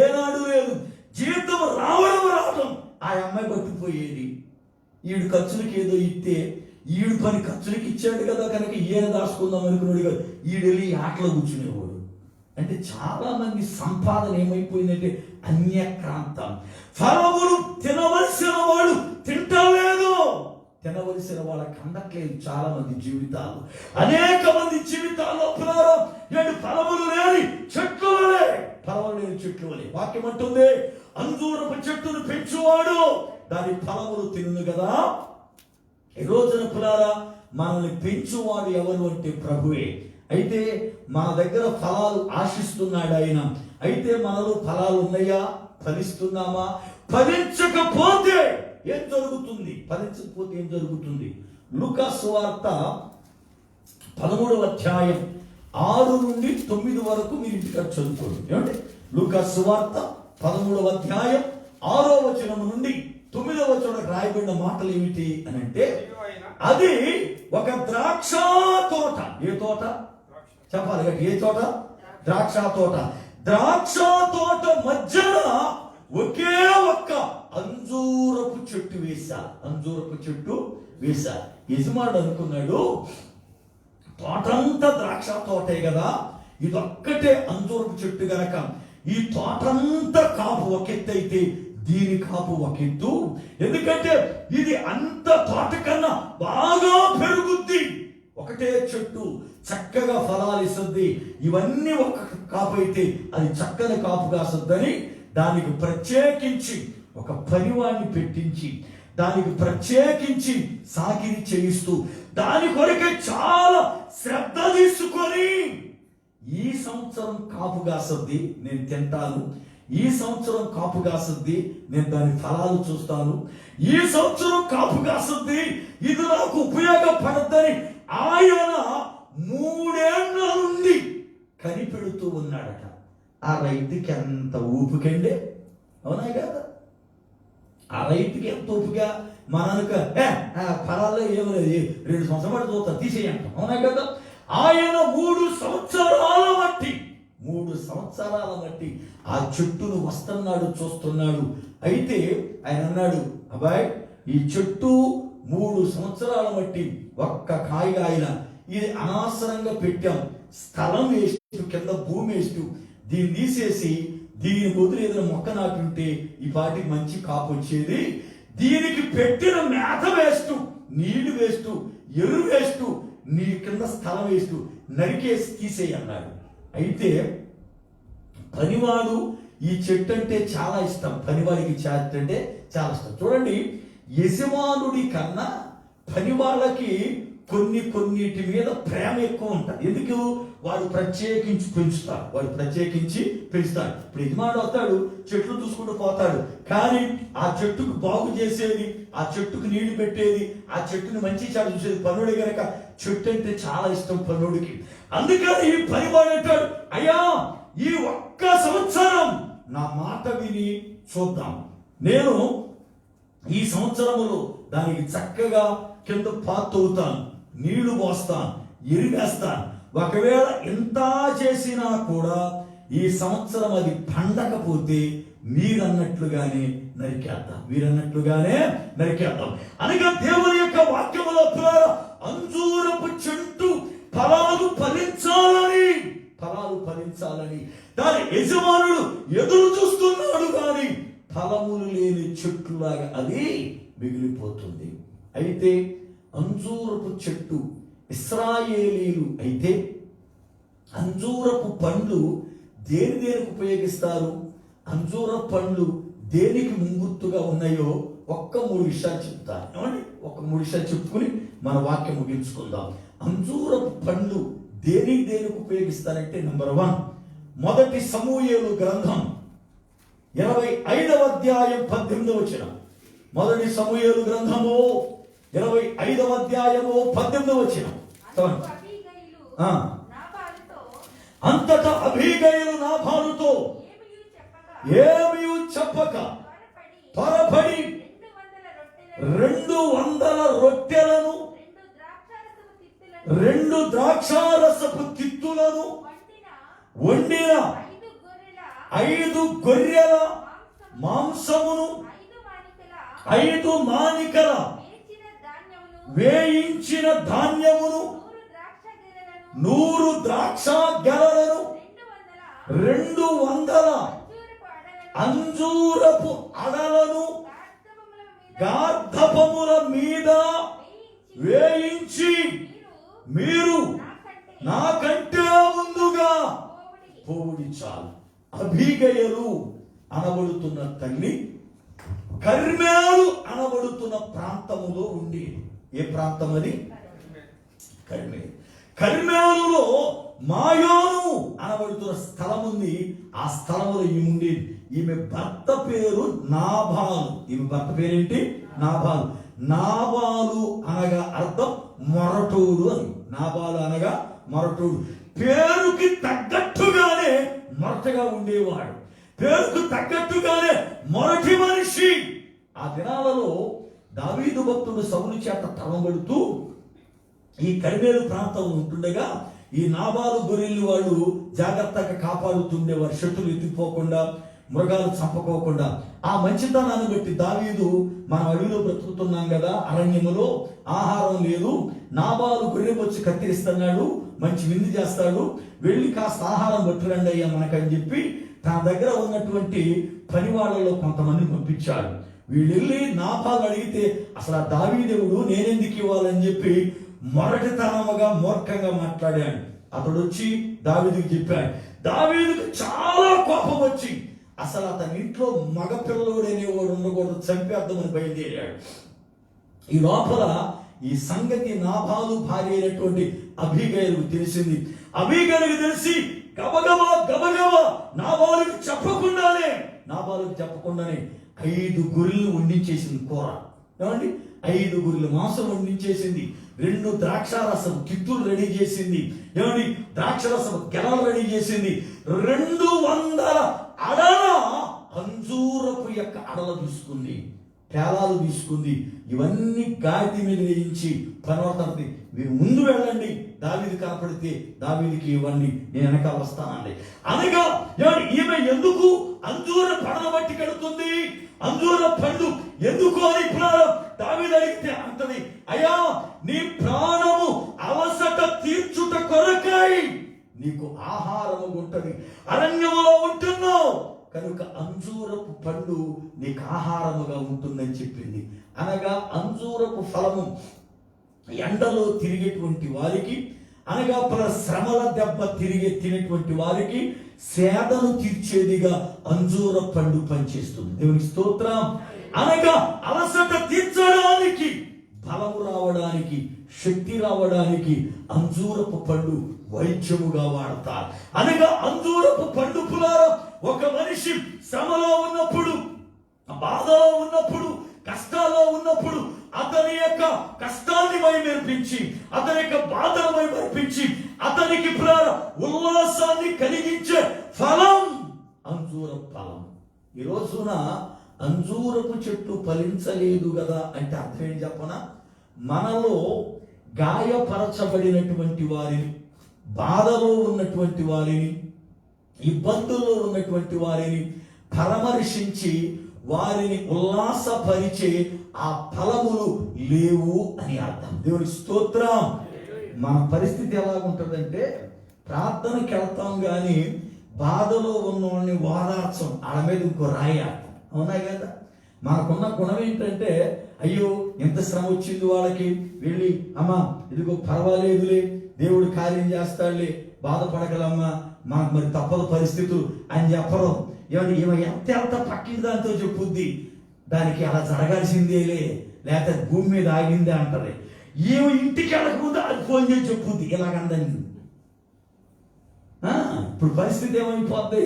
ఏనాడు లేదు. జీతం రావడం ఆ అమ్మాయి పట్టుకుపోయేది. ఈడు ఖర్చులకి ఏదో ఇస్తే, ఈడు పని ఖర్చులకి ఇచ్చాడు కదా కనుక ఈయన దాచుకుందాం అనుకున్నాడు కదా, ఈడు వెళ్ళి ఆటలో కూర్చునేవాడు. అంటే చాలా మంది సంపాదన ఏమైపోయిందంటే అన్యక్రాంతం. ఫలములు తినవలసిన వాడు తింటలేదు, తినవలసిన వాళ్ళకి అందట్లేదు. చాలా మంది జీవితాలు, అనేక మంది జీవితాల్లో ఫలములు లేని చెట్లు వలె, ఫలములు లేని చెట్లు వలె. వాక్యం అంటుంది, అంజూరపు చెట్టును పెంచువాడు దాని ఫలములు తిను కదా. ఈ రోజున పిల్లారా, మనల్ని పెంచువాడు ఎవరు అంటే ప్రభువే. అయితే మన దగ్గర ఫలాలు ఆశిస్తున్నాడు ఆయన. అయితే మనలో ఫలాలు ఉన్నాయా? ఫలిస్తున్నామా? ఫలించకపోతే ఏం జరుగుతుంది? ఫలించకపోతే ఏం జరుగుతుంది? లూకా సువార్త 13వ అధ్యాయం 6 నుండి 9 వరకు మీరు ఇంటికి చదువుకోండి. ఏమంటే లూకా సువార్త 13వ అధ్యాయం 6వ వచనం నుండి 9వ వచనం రాయబడిన మాటలు ఏమిటి అని అంటే, అది ఒక ద్రాక్ష తోట. ఏ తోట చెప్పాలి? ఏ తోట? ద్రాక్ష తోట. ద్రాక్ష తోట మధ్యన ఒకే ఒక్క అంజూరపు చెట్టు వేశారు. అంజూరపు చెట్టు వేశారు. యజమానుడు అనుకున్నాడు, తోటంతా ద్రాక్ష తోటే కదా, ఇదొక్కటే అంజూరపు చెట్టు గనక ఈ తోటంతా కాపు ఒక ఎత్తు అయితే దీని కాపు ఒక ఎత్తు. ఎందుకంటే ఇది అంత తోట కన్నా బాగా పెరుగుద్ది. ఒకటే చెట్టు చక్కగా ఫలాలు ఇస్తుంది. ఇవన్నీ ఒక కాపు అయితే అది చక్కని కాపు కాస్తుందని దానికి ప్రత్యేకించి ఒక పనివాడిని పెట్టించి, దానికి ప్రత్యేకించి సాకిరి చేయిస్తూ, దాని కొరకే చాలా శ్రద్ధ తీసుకొని, ఈ సంవత్సరం కాపు కాస్తుంది నేను తింటాను, ఈ సంవత్సరం కాపు కాస్తుంది నేను దాని ఫలాలు చూస్తాను, ఈ సంవత్సరం కాపు కాస్తుంది ఇది నాకు ఉపయోగపడద్దని ఆయన 3 ఏళ్ల నుండి కనిపెడుతూ ఉన్నాడట. ఆ రైతుకి ఎంత ఊపికండి, అవునా కదా? ఆ రైతుకి ఎంత ఊపిక. మనక ఫలాల్లో ఏమో 2 సంవత్సరాలు చూస్తా తీసేయంటాం, అవునా కదా? ఆయన 3 సంవత్సరాల బట్టి ఆ చెట్టును వస్తున్నాడు, చూస్తున్నాడు. అయితే ఆయన అన్నాడు, అబ్బాయి ఈ చెట్టు 3 సంవత్సరాల బట్టి ఒక్క కాయ ఆయన, ఇది అనవసరంగా పెట్టాం, స్థలం వేస్ట్, కింద భూమి వేస్ట్. దీన్ని తీసేసి దీని బదులు ఏదైనా మొక్క నాటుంటే ఈ పాటికి మంచి కాపు వచ్చేది. దీనికి పెట్టిన మేత వేస్ట్, నీళ్లు వేస్ట్, ఎరువు వేస్ట్, నీ కింద స్థలం వేస్ట్, నరికేసి తీసేయి అన్నాడు. అయితే పనివాడు ఈ చెట్టు అంటే చాలా ఇష్టం, పనివాడికి చెట్టు అంటే చాలా ఇష్టం. చూడండి, యజమానుడి కన్నా పనివాళ్ళకి కొన్నిటి మీద ప్రేమ ఎక్కువ ఉంటుంది. ఎందుకు? వాడు ప్రత్యేకించి పెంచుతాడు. ఇప్పుడు యజమానుడు వస్తాడు, చెట్లు చూసుకుంటూ పోతాడు, కానీ ఆ చెట్టుకు బాగు చేసేది, ఆ చెట్టుకు నీళ్లు పెట్టేది, ఆ చెట్టుని మంచి చాడు చూసేది పనుడే గనక చెట్టు అంటే చాలా ఇష్టం పనుడికి. అందుకని పనివాడు అంటాడు, అయ్యా ఈ ఒక్క సంవత్సరం నా మాట విని చూద్దాం, నేను ఈ సంవత్సరములో దానికి చక్కగా కింద పాతవుతాను, నీళ్లు పోస్తాను, ఎరివేస్తాను. ఒకవేళ ఎంత చేసినా కూడా ఈ సంవత్సరం అది పండకపోతే మీరన్నట్లుగానే నరికేద్దాం. అనగా దేవుని యొక్క వాక్యములో అంజూరపు చెట్టు ఫలాలు ఫలించాలని దాని యజమానుడు ఎదురు చూస్తున్నాడు, కానీ ఫలములు లేని చెట్టులాగా అది మిగిలిపోతుంది. అయితే అంజూరపు చెట్టు ఇశ్రాయేలీలు అయితే అంజూరపు పండ్లు దేనికి ఉపయోగిస్తారు? అంజూరపు పండ్లు దేనికి ముంగుర్తుగా ఉన్నాయో ఒక్క 3 విషయాలు చెప్తాను. ఏమండి, ఒక 3 విషయాలు చెప్పుకుని మన వాక్యం ముగించుకుందాం. అంజూరపు పండ్లు దేనికి ఉపయోగిస్తారంటే, నెంబర్ 1, మొదటి సమూయేలు గ్రంథం 25వ అధ్యాయం 18వ వచనం. మొదటి సమూయేలు గ్రంథము 25వ అధ్యాయము 18వ వచనం. అంతటా అబీగయలు నాబాలుతో ఏమీ చెప్పక త్వరపడి 200 రొట్టెలను 2 ద్రాక్షారసపు తిత్తులను వండిన 5 గొర్రెల మాంసమును 5 మానికల వేయించిన ధాన్యమును 100 ద్రాక్ష గెలలను 200 అంజూరపు అడలను గార్ధపముల మీద వేయించి మీరు నాకంటే ముందుగా పోవుడి చాలు. అబీగయలు అనబడుతున్న తల్లి కర్మేలు అనబడుతున్న ప్రాంతములో ఉండేది. ఏ ప్రాంతం అది? కర్మేలు. కర్మేలులో మాయోను అనబడుతున్న స్థలం ఉంది. ఆ స్థలంలో ఈమె ఉండేది. ఈమె భర్త పేరు నాబాలు. ఈమె భర్త పేరేంటి? నాబాలు. నాబాలు అనగా అర్థం మొరటోడు అని. నాబాలు అనగా మొరటోడు. పేరుకి తగ్గట్టుగానే మొరటగా ఉండేవాడు, పేరుకు తగ్గట్టుగానే మొరటి మనిషి. ఆ దినాలలో దావీదు భక్తుడు సౌలు చేత తరమబడుతూ ఈ కర్మేలు ప్రాంతంలో ఉంటుండగా ఈ నాబాలు గొర్రెలు వాళ్ళు జాగ్రత్తగా కాపాడుతుండేవారు, శత్రులు ఎత్తిపోకుండా, మృగాలు చంపకోకుండా. ఆ మంచితనాన్ని బట్టి దావీదు, మనం అడవిలో బ్రతుకుతున్నాం కదా, అరణ్యములో ఆహారం లేదు, నాబాలు గొర్రె వచ్చి కత్తిరిస్తున్నాడు, మంచి విందు చేస్తాడు, వెళ్ళి కాస్త ఆహారం పట్టురండి అయ్యా మనకని చెప్పి తన దగ్గర ఉన్నటువంటి పని వాళ్ళలో కొంతమంది పంపించాడు. వీళ్ళు వెళ్ళి నాబాలు అడిగితే అసలు ఆ దావీదేవుడు నేనెందుకు ఇవ్వాలని చెప్పి మొరటితనముగా మూర్ఖంగా మాట్లాడాడు. అతడు వచ్చి దావీదుకి చెప్పాడు. దావీదుకు చాలా కోపం వచ్చి అసలు అతని ఇంట్లో మగపిల్లడు అనేవాడు ఉండకూడదు, చంపేద్దామని బయలుదేరాడు. ఈ లోపల ఈ సంగతి నాబాలు భార్య అయినటువంటి అబీగయలుకు తెలిసింది. అబీగయలుకు తెలిసి గబగబా నాబాలుకు చెప్పకుండానే 5 గొర్రెలు వండించేసింది కూర. ఏమండి, 5 గొర్రెల మాంసం వండించేసింది. 2 ద్రాక్షారసం కిత్తులు రెడీ చేసింది. ఏమండి, ద్రాక్షరసం గెలలు రెడీ చేసింది. 200 అడల అంజూరపు యొక్క అడల తీసుకుంది, పేలాలు తీసుకుంది. ఇవన్నీ గాడి మీద వేయించి పనవుతుంది. మీరు ముందు వెళ్ళండి, దావీదు కనపడితే దావీదుకి ఇవ్వండి, నేను వెనకాల వస్తానండి అనగా. ఈమె ఎందుకు అంజూర పడల బట్టి కడుతుంది, అంజూర పండు ఎందుకు అని దావీదు అడిగితే అంటది, అయ్యా నీ ప్రాణము అవసట తీర్చుట కొరకై నీకు ఆహారము ఉంటది. అరణ్యములో ఉంటున్నావు కనుక అంజూరపు పండు నీకు ఆహారముగా ఉంటుందని చెప్పింది. అనగా అంజూరపు ఫలము ఎండలో తిరిగేటువంటి వారికి, అనగా శ్రమల దెబ్బ తినేటువంటి వారికి సేదను తీర్చేదిగా అంజూర పండు పనిచేస్తుంది. దేవునికి స్తోత్రం. అనగా అలసట తీర్చడానికి, బలము రావడానికి, శక్తి రావడానికి అంజూరపు పండు వైద్యముగా వాడతారు. అనగా అంజూరపు పండు పులారం ఒక మనిషి శ్రమలో ఉన్నప్పుడు, బాధలో ఉన్నప్పుడు, కష్టాల్లో ఉన్నప్పుడు అతని యొక్క కష్టాన్ని మైమరిపించి, అతని యొక్క బాధను మైమరిపించి అతనికి ఉల్లాసాన్ని కలిగించే ఫలం అంజూరపు ఫలం. ఈ రోజున అంజూరపు చెట్టు ఫలించలేదు కదా అంటే అర్థం ఏం చెప్పనా? మనలో గాయపరచబడినటువంటి వారిని, బాధలో ఉన్నటువంటి వారిని, ఇబ్బందుల్లో ఉన్నటువంటి వారిని పరామర్శించి వారిని ఉల్లాసపరిచే ఆ ఫలములు లేవు అని అర్థం. దేవుని స్తోత్రం. మన పరిస్థితి ఎలాగుంటుందంటే, ప్రార్థనకి వెళ్తాం కానీ బాధలో ఉన్న వాళ్ళని వాదార్చం, వాళ్ళ మీద ఇంకో రాయాలి. అవునా కదా? మనకున్న గుణం ఏంటంటే, అయ్యో ఎంత శ్రమ వచ్చింది వాళ్ళకి, వెళ్ళి అమ్మా ఇదిగో పర్వాలేదులే, దేవుడు కార్యం చేస్తాడులే, బాధపడగలమ్మా, మాకు మరి తప్పదు పరిస్థితులు అని చెప్పరు. ఏమంటే ఎంత పక్కిన దాంతో చెప్పుద్ది, దానికి అలా జరగాల్సిందేలే, లేకపోతే భూమి మీద ఆగిందే అంటారు. ఏమో ఇంటికి వెళ్ళకముందు అది ఫోన్ చేసి చెప్పుద్ది ఇలాగందని. ఇప్పుడు పరిస్థితి ఏమైపోద్ది,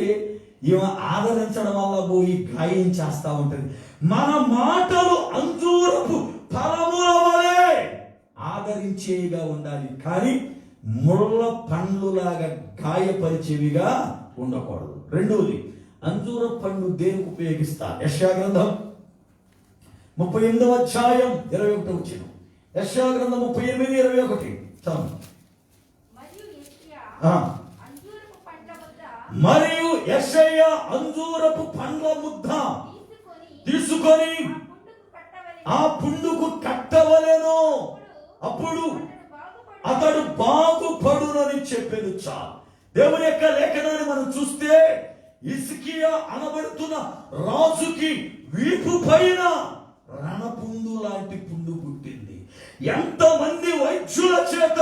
ఏమో ఆదరించడం వల్ల పోయి గాయం చేస్తా ఉంటుంది. మన మాటలు అంజూరపు ఫలముల వలె ఆదరించేవిగా ఉండాలి, కానీ ముళ్ళ పండ్లులాగా గాయపరిచేవిగా ఉండకూడదు. రెండవది, అంజూర పండు దేనికి ఉపయోగిస్తారు? యెషయా గ్రంథం 38వ అధ్యాయం 21వ వచనం. యెషయా గ్రంథం 38:21 చదువు. మరియు యెషయా అంజూరపు పండ్ల ముద్ద తీసుకొని ఆ పుండుకు కట్టవలెను, అప్పుడు అతడు బాగుపడునని చెప్పేది. చాలు. దేవుని యొక్క లేఖనాన్ని మనం చూస్తే, హిజ్కియా అనబడుతున్న రాజుకి వీపు పైన రణపుండు లాంటి పుండు పుట్టింది. ఎంతమంది వైద్యుల చేత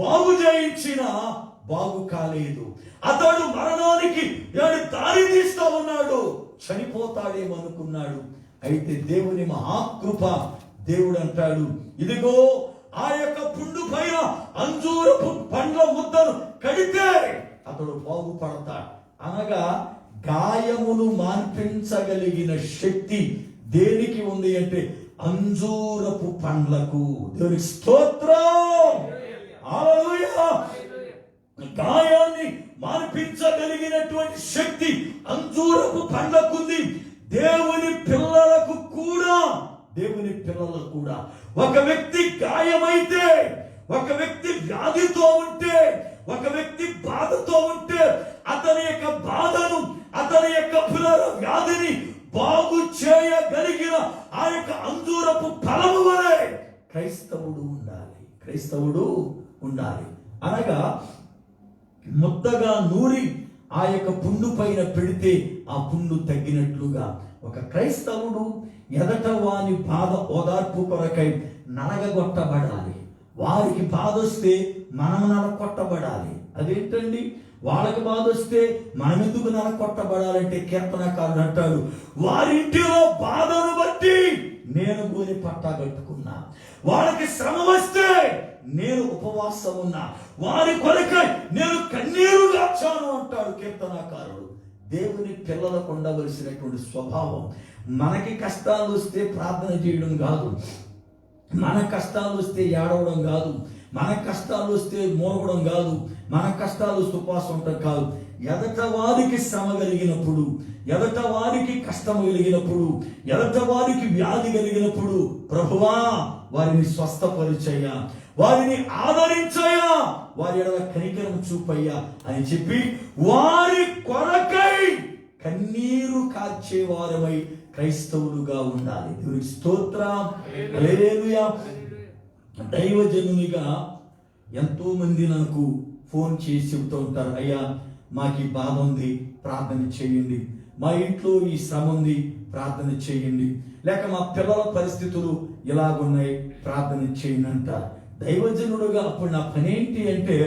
బాగు చేయించినా బాగు కాలేదు. అతడు మరణానికి దారి తీస్తా ఉన్నాడు, చనిపోతాడేమనుకున్నాడు. అయితే దేవుని మహాకృప, దేవుడు అంటాడు, ఇదిగో ఆ యొక్క పుండు పైన అంజూరపు పండ్ల ముద్దను కడితే అతడు బాగుపడతాడు. అనగా గాయమును మాన్పించగలిగిన శక్తి దేనికి ఉంది అంటే అంజూరపు పండ్లకు. దేవునికి స్తోత్రం. హల్లెలూయా. గాయాన్ని మార్పించగలిగినటువంటి శక్తి అంజూరపు పండ్లకుంది. దేవుని పిల్లలకు కూడా ఒక వ్యక్తి గాయమైతే, ఒక వ్యక్తి వ్యాధితో ఉంటే, ఒక వ్యక్తి బాధతో ఉంటే అతని యొక్క బాధను, అతని యొక్క వ్యాధిని బాగు చేయగలిగిన ఆ యొక్క అంజూరపు ఫలము వలె క్రైస్తవుడు ఉండాలి. అనగా ముద్దగా నూరి ఆ యొక్క పుండు పైన పెడితే ఆ పుండు తగ్గినట్లుగా ఒక క్రైస్తవుడు ఎదట వాని బాధ ఓదార్పు కొరకై నలగగొట్టబడాలి. వారికి బాధ వస్తే మనం నలగొట్టబడాలి. అదేంటండి, వాళ్ళకి బాధ వస్తే మనం ఎందుకు నలగొట్టబడాలంటే కీర్తనకారుడు అంటాడు, వారింటిలో బాధను బట్టి నేను గోని పట్టా కట్టుకున్నా, వాళ్ళకి శ్రమ వస్తే నేను ఉపవాసం ఉన్నా, వారి కొరకై నేను కన్నీరు గార్చాను అంటాడు కీర్తనకారుడు. దేవుని పిల్లలకు ఉండవలసినటువంటి స్వభావం, మనకి కష్టాలు వస్తే ప్రార్థన చేయడం కాదు, మన కష్టాలు వస్తే ఏడవడం కాదు, మన కష్టాలు వస్తే మోగడం కాదు, మన కష్టాలు వస్తే ఉపవాసం ఉండటం కాదు. ఎదట వారికి శ్రమ కలిగినప్పుడు, ఎదట వారికి కష్టం కలిగినప్పుడు, ఎదట వారికి వ్యాధి కలిగినప్పుడు, ప్రభువా వారిని స్వస్థపరిచయ్యా, వారిని ఆదరించయ్యా, వారి ఎడల కనికరం చూపయ్యా అని చెప్పి వారి కొరకై కన్నీరు కార్చేవారమై క్రైస్తవులుగా ఉండాలి. దేవునికి స్తోత్రం. హల్లెలూయా. దైవజనునిగా ఎంతో మంది నాకు ఫోన్ చేసి చెబుతూ ఉంటారు, అయ్యా మాకు ఈ బాధ ఉంది, ప్రార్థన చేయండి, మా ఇంట్లో ఈ శ్రమ ఉంది, ప్రార్థన చేయండి, లేక మా పిల్లల పరిస్థితులు ఇలాగున్నాయి, ప్రార్థన చేయండి అంటారు. దైవజనుడుగా అప్పుడు నా పని ఏంటి అంటే,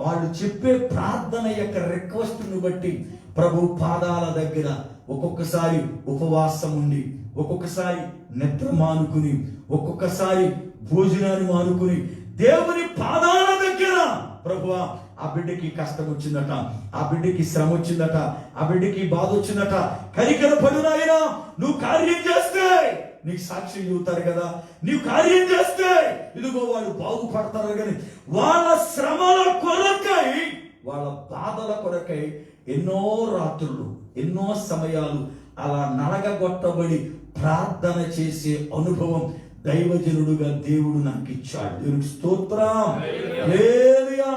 వాళ్ళు చెప్పే ప్రార్థన యొక్క రిక్వెస్ట్ని బట్టి ప్రభు పాదాల దగ్గర ఒక్కొక్కసారి ఉపవాసం ఉండి, ఒక్కొక్కసారి నిద్ర మానుకుని, ఒక్కొక్కసారి భోజనాన్ని మానుకుని దేవుని పాదాల దగ్గర, ప్రభువా ఆ బిడ్డకి కష్టం వచ్చిందట, ఆ బిడ్డకి శ్రమ వచ్చిందట, ఆ బిడ్డకి బాధ వచ్చిందట, కనికరపడు నాయనా, నువ్వు కార్యం చేస్తే నీకు సాక్ష్యం చెబుతారు కదా, నీవు కార్యం చేస్తే ఇదిగో వాళ్ళు బాగుపడతారు. కానీ వాళ్ళ శ్రమల కొరకై, వాళ్ళ బాధల కొరకై ఎన్నో రాత్రులు, ఎన్నో సమయాలు అలా నలగగొట్టబడి ప్రార్థన చేసే అనుభవం దైవజనుడుగా దేవుడు నాకు ఇచ్చాడు. దేవునికి స్తోత్రం. హల్లెలూయా.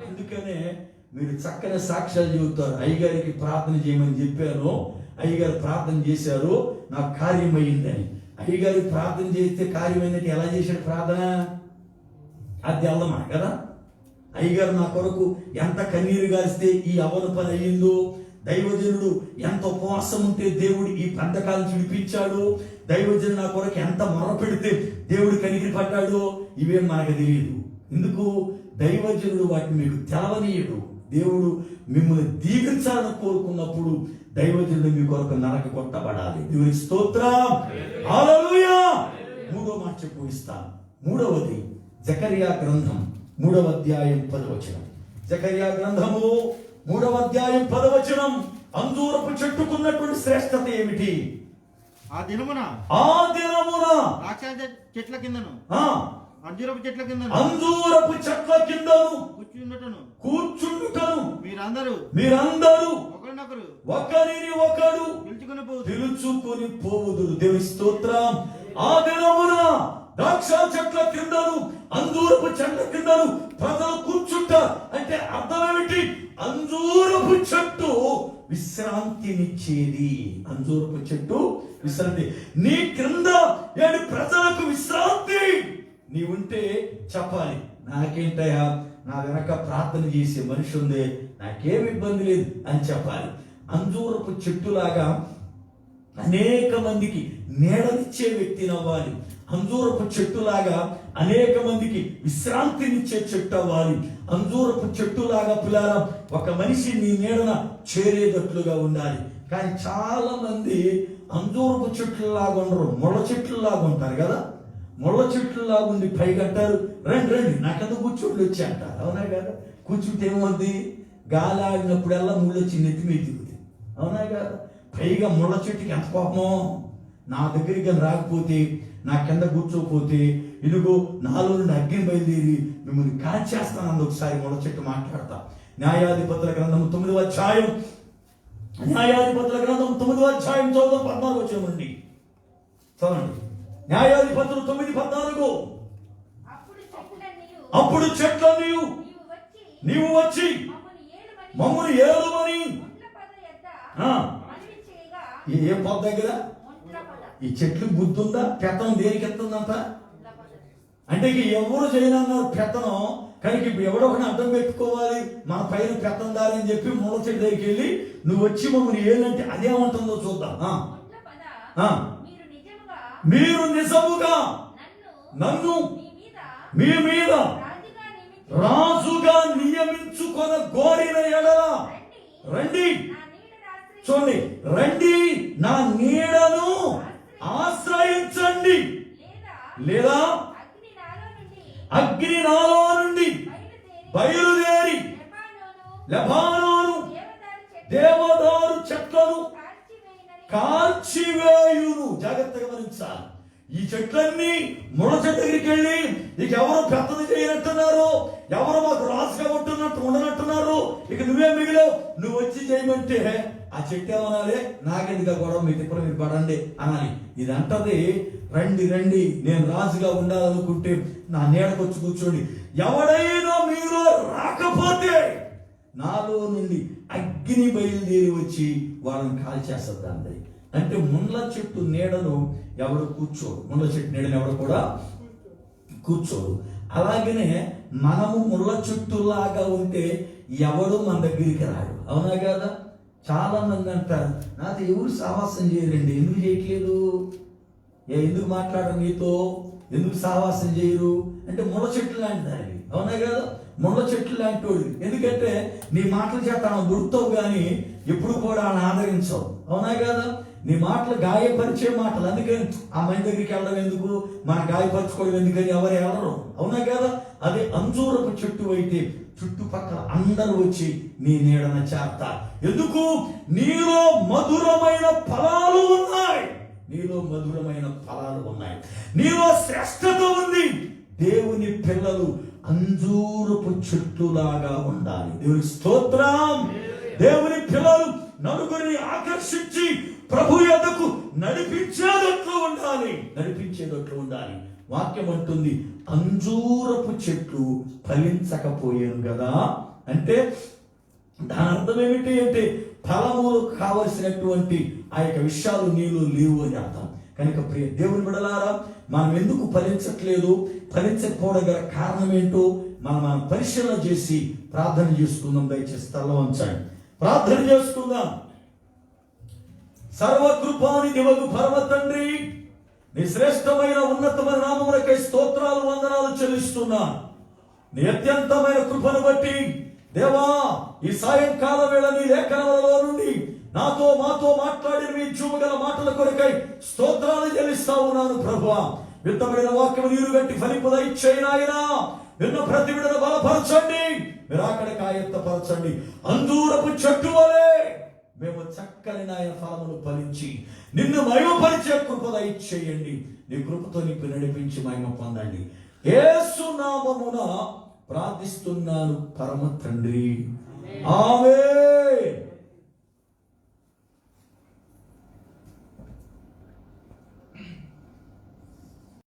అందుకనే మీరు చక్కని సాక్ష్యాలు చెబుతారు. అయ్యగారికి ప్రార్థన చేయమని చెప్పాను, అయ్యగారు ప్రార్థన చేశారు, నాకు కార్యమైందని. అయ్యగారు ప్రార్థన చేస్తే కార్యమైందంటే ఎలా చేశాడు ప్రార్థన? అది తెల్లమా కదా. అయ్యగారు నా కొరకు ఎంత కన్నీరు గారిస్తే ఈ అవన పని అయ్యిందో, దైవజనుడు ఎంత ఉపవాసం ఉంటే దేవుడు ఈ బంధకాలను విడిపించాడు, దైవజనుడు నా కొరకు ఎంత మొర పెడితే దేవుడు కనిగిరి పడ్డాడు, ఇవేం మనకు తెలియదు. ఎందుకు? దైవజనుడు వాటిని మీకు తెలవనీయడు. దేవుడు మిమ్మల్ని దీవించాలని కోరుకున్నప్పుడు దైవజనుడు మీ కొరకు నరక కొట్టబడాలి. దేవునికి స్తోత్రం. హల్లెలూయా. మూడో మాట చెప్పు ఇస్తాను. మూడవది జకర్యా గ్రంథం 3వ అధ్యాయం 10వ వచనం. జకర్యా గ్రంథము 3వ అధ్యాయం 10వ వచనం. అంజూరపు చెట్టుకున్నటువంటి శ్రేష్టత ఏమిటి? ఆ దినమున ద్రాక్ష చెట్ల కిందను, అంజూరపు చెట్ల కిందను కూర్చుండుటను మీరందరూ ఒకరిని ఒకడు పిలుచుకొని పోవుదురు. దేవుని స్తోత్రం. ఆ దినమున ద్రాక్ష చెట్ల కిందను, అంజూరపు చెట్ల కిందను ప్రజలు కూర్చుంట అంటే అర్థం ఏమిటి? అంజూరపు చెట్టు విశ్రాంతినిచ్చేది. అంజూరపు చెట్టు విశ్రాంతి. నీ క్రింద ఏడు ప్రజలకు విశ్రాంతి. నీ ఉంటే చెప్పాలి, నాకేంటయ్యా, నా వెనక ప్రార్థన చేసే మనిషి ఉంది, నాకేమి ఇబ్బంది లేదు అని చెప్పాలి. అంజూరపు చెట్టులాగా అనేక మందికి నీడనిచ్చే వ్యక్తి అవ్వాలి. అంజూరపు చెట్టులాగా అనేక మందికి విశ్రాంతినిచ్చే చెట్టు అవ్వాలి. అంజూరపు చెట్టులాగా పిల్లారా ఒక మనిషి నీ నీడన చేరేటట్లుగా ఉండాలి. కానీ చాలా మంది అంజూరపు చెట్లులాగా ఉండరు, ముళ్ళ చెట్లులాగా ఉంటారు కదా. ముళ్ళ చెట్లులాగా ఉండి పైకి అంటారు, రండి రండి నాకెందుకు కూర్చోండి వచ్చి అంటారు. అవునా కదా? కూర్చుంటే ఏమవుద్ది? గాలి ఆడినప్పుడల్లా ముళ్ళు వచ్చి నెత్తి మీద దిగుతుంది. అవునా కదా? పైగా ముళ్ళ చెట్టుకి ఎంత కోపమో, నా దగ్గరికి రాకపోతే, నా కింద కూర్చోకపోతే ఇదిగో నాలో నుండి అగ్ని బయలుదేరి మిమ్మల్ని కాల్చేస్తానని ఒకసారి ముళ్ళ చెట్టు మాట్లాడతా. న్యాయాధిపతుల గ్రంథం 9వ అధ్యాయం 14 వచ్చేమండి చదవండి. న్యాయాధిపతులు 9:14. అప్పుడు చెట్లన్నీ నీవు వచ్చి మమ్మల్ని ఏలుమని. ఏ పొద దగ్గర ఈ చెట్లు బుద్ధుందా? పెత్తనం దేనికి ఎత్తుందంట అంటే ఇక ఎవరు చేయనన్నారు పెత్తనం. కానీ ఇప్పుడు ఎవడో ఒకటి అర్థం పెట్టుకోవాలి, మన పైన పెత్తందారి అని చెప్పి మూల చెట్టు దగ్గరికి వెళ్ళి నువ్వు వచ్చి మమ్మల్ని ఏలంటే అదేమంటుందో చూద్దాం. మీరు నిజముగా నన్ను మీ మీద రాజుగా నియమించుకొన కోరిన ఎడల రండి, చూడండి, రండి నా నీడను ఆశ్రయించండి, లేదా అగ్ని నాలో నుండి బయలుదేరి లెబానోను దేవదారు చెట్లను కాల్చివేయును. జాగ్రత్తగా గమనించాలి. ఈ చెట్లన్నీ ముళ్ళ చెట్టు దగ్గరికి వెళ్ళి ఇక ఎవరు పెత్తన చేయనట్టున్నారు, ఎవరు మాకు రాసుగా ఉండనట్టున్నారు, ఇక నువ్వే మిగిలావు, నువ్వు వచ్చి చేయమంటే ఆ చెట్టు ఏమనాలి? నాకెందుకు గొడవ, మీ తిప్పలు మీరు పడండి అనాలి. ఇది అంటది, రండి రండి నేను రాజుగా ఉండాలనుకుంటే నా నీడకు వచ్చి కూర్చోండి. ఎవడైనా మీరు రాకపోతే నాలో నుండి అగ్ని బయలుదేరి వచ్చి వాళ్ళని కాల్చేస్తుంది అంది. అంటే ముళ్ళ చెట్టు నీడను ఎవడు కూర్చోడు, ముళ్ళ చెట్టు నీడను ఎవడు కూడా కూర్చోడు. అలాగనే మనము ముళ్ళ చుట్టూలాగా ఉంటే ఎవడు మన దగ్గరికి రాడు. అవునా కదా? చాలా మంది అంటారు, నాతో ఎవరు సహవాసం చేయరండి. ఎందుకు చేయట్లేదు? ఎందుకు మాట్లాడరు నీతో? ఎందుకు సహవాసం చేయరు అంటే ముళ్ళ చెట్లు లాంటిది అవి. అవునా కదా? ముళ్ళ చెట్లు లాంటి వాడు. ఎందుకంటే నీ మాటల చేత గుర్తావు కానీ ఎప్పుడు కూడా ఆయన ఆదరించవు. అవునా కదా? నీ మాటలు గాయపరిచే మాటలు. అందుకని ఆ మనిషి దగ్గరికి వెళ్ళడం ఎందుకు, మన గాయపరచుకోవడం ఎందుకని ఎవరు వెళ్ళరు. అవునా కదా? అదే అంజూరపు చెట్టు అయితే చుట్టుపక్కల అందరూ వచ్చి నీ నీడన చేరతారు. ఎందుకు? నీలో మధురమైన ఫలాలు ఉన్నాయి. నీలో మధురమైన ఫలాలు ఉన్నాయి. నీలో శ్రేష్టత ఉంది. దేవుని పిల్లలు అంజూరపు చెట్టులాగా ఉండాలి. దేవుని స్తోత్రం. దేవుని పిల్లలు నలుగురిని ఆకర్షించి ప్రభు యొద్దకు నడిపించేటట్లు ఉండాలి. వాక్యం అంటుంది, అంజూరపు చెట్లు ఫలించకపోయాను కదా అంటే దాని అర్థం ఏమిటి అంటే ఫలములు కావలసినటువంటి ఆ యొక్క విషయాలు నీలో లేవు అని అర్థం. కనుక ప్రియ దేవుని బిడ్డలారా, మనం ఎందుకు ఫలించట్లేదు, ఫలించకపోవడం గల కారణం ఏంటో మనం పరిశీలన చేసి ప్రార్థన చేసుకుందాం. దయచేసి తల వంచండి, ప్రార్థన చేసుకుందాం. సర్వకృపాని దివగు పరమ తండ్రి, నీ శ్రేష్టమైన ఉన్నతమైన నామములకై స్తోత్రాలు వందనాలు చెల్లిస్తున్నాను. నీ అత్యంతమైన కృపను బట్టి దేవా, ఈ సాయంకాల వేళ నీ లేఖనములలో నుండి మాతో మాట్లాడిన మీ చూపగల మాటల కొరకై స్తోత్రాలు చెల్లిస్తా ఉన్నాను ప్రభువా. విత్తమైన వాక్యము నీరు గట్టి ఫలింపుద ఇచ్చేయను ఆయన. విన్న ప్రతి విడను బలపరచండి, మీరు అక్కడ కాయత్తపరచండి. అంజూరపు చెట్టు వలె మేము చక్కని నాయన ఫలములు ఫలించి నిన్ను మహిమపరిచే కృపద ఇచ్చేయండి. నీ కృపతో నింపి నడిపించి మహిమ పొందండి. యేసు నామమున ప్రార్థిస్తున్నాను పరమ తండ్రి, ఆమేన్.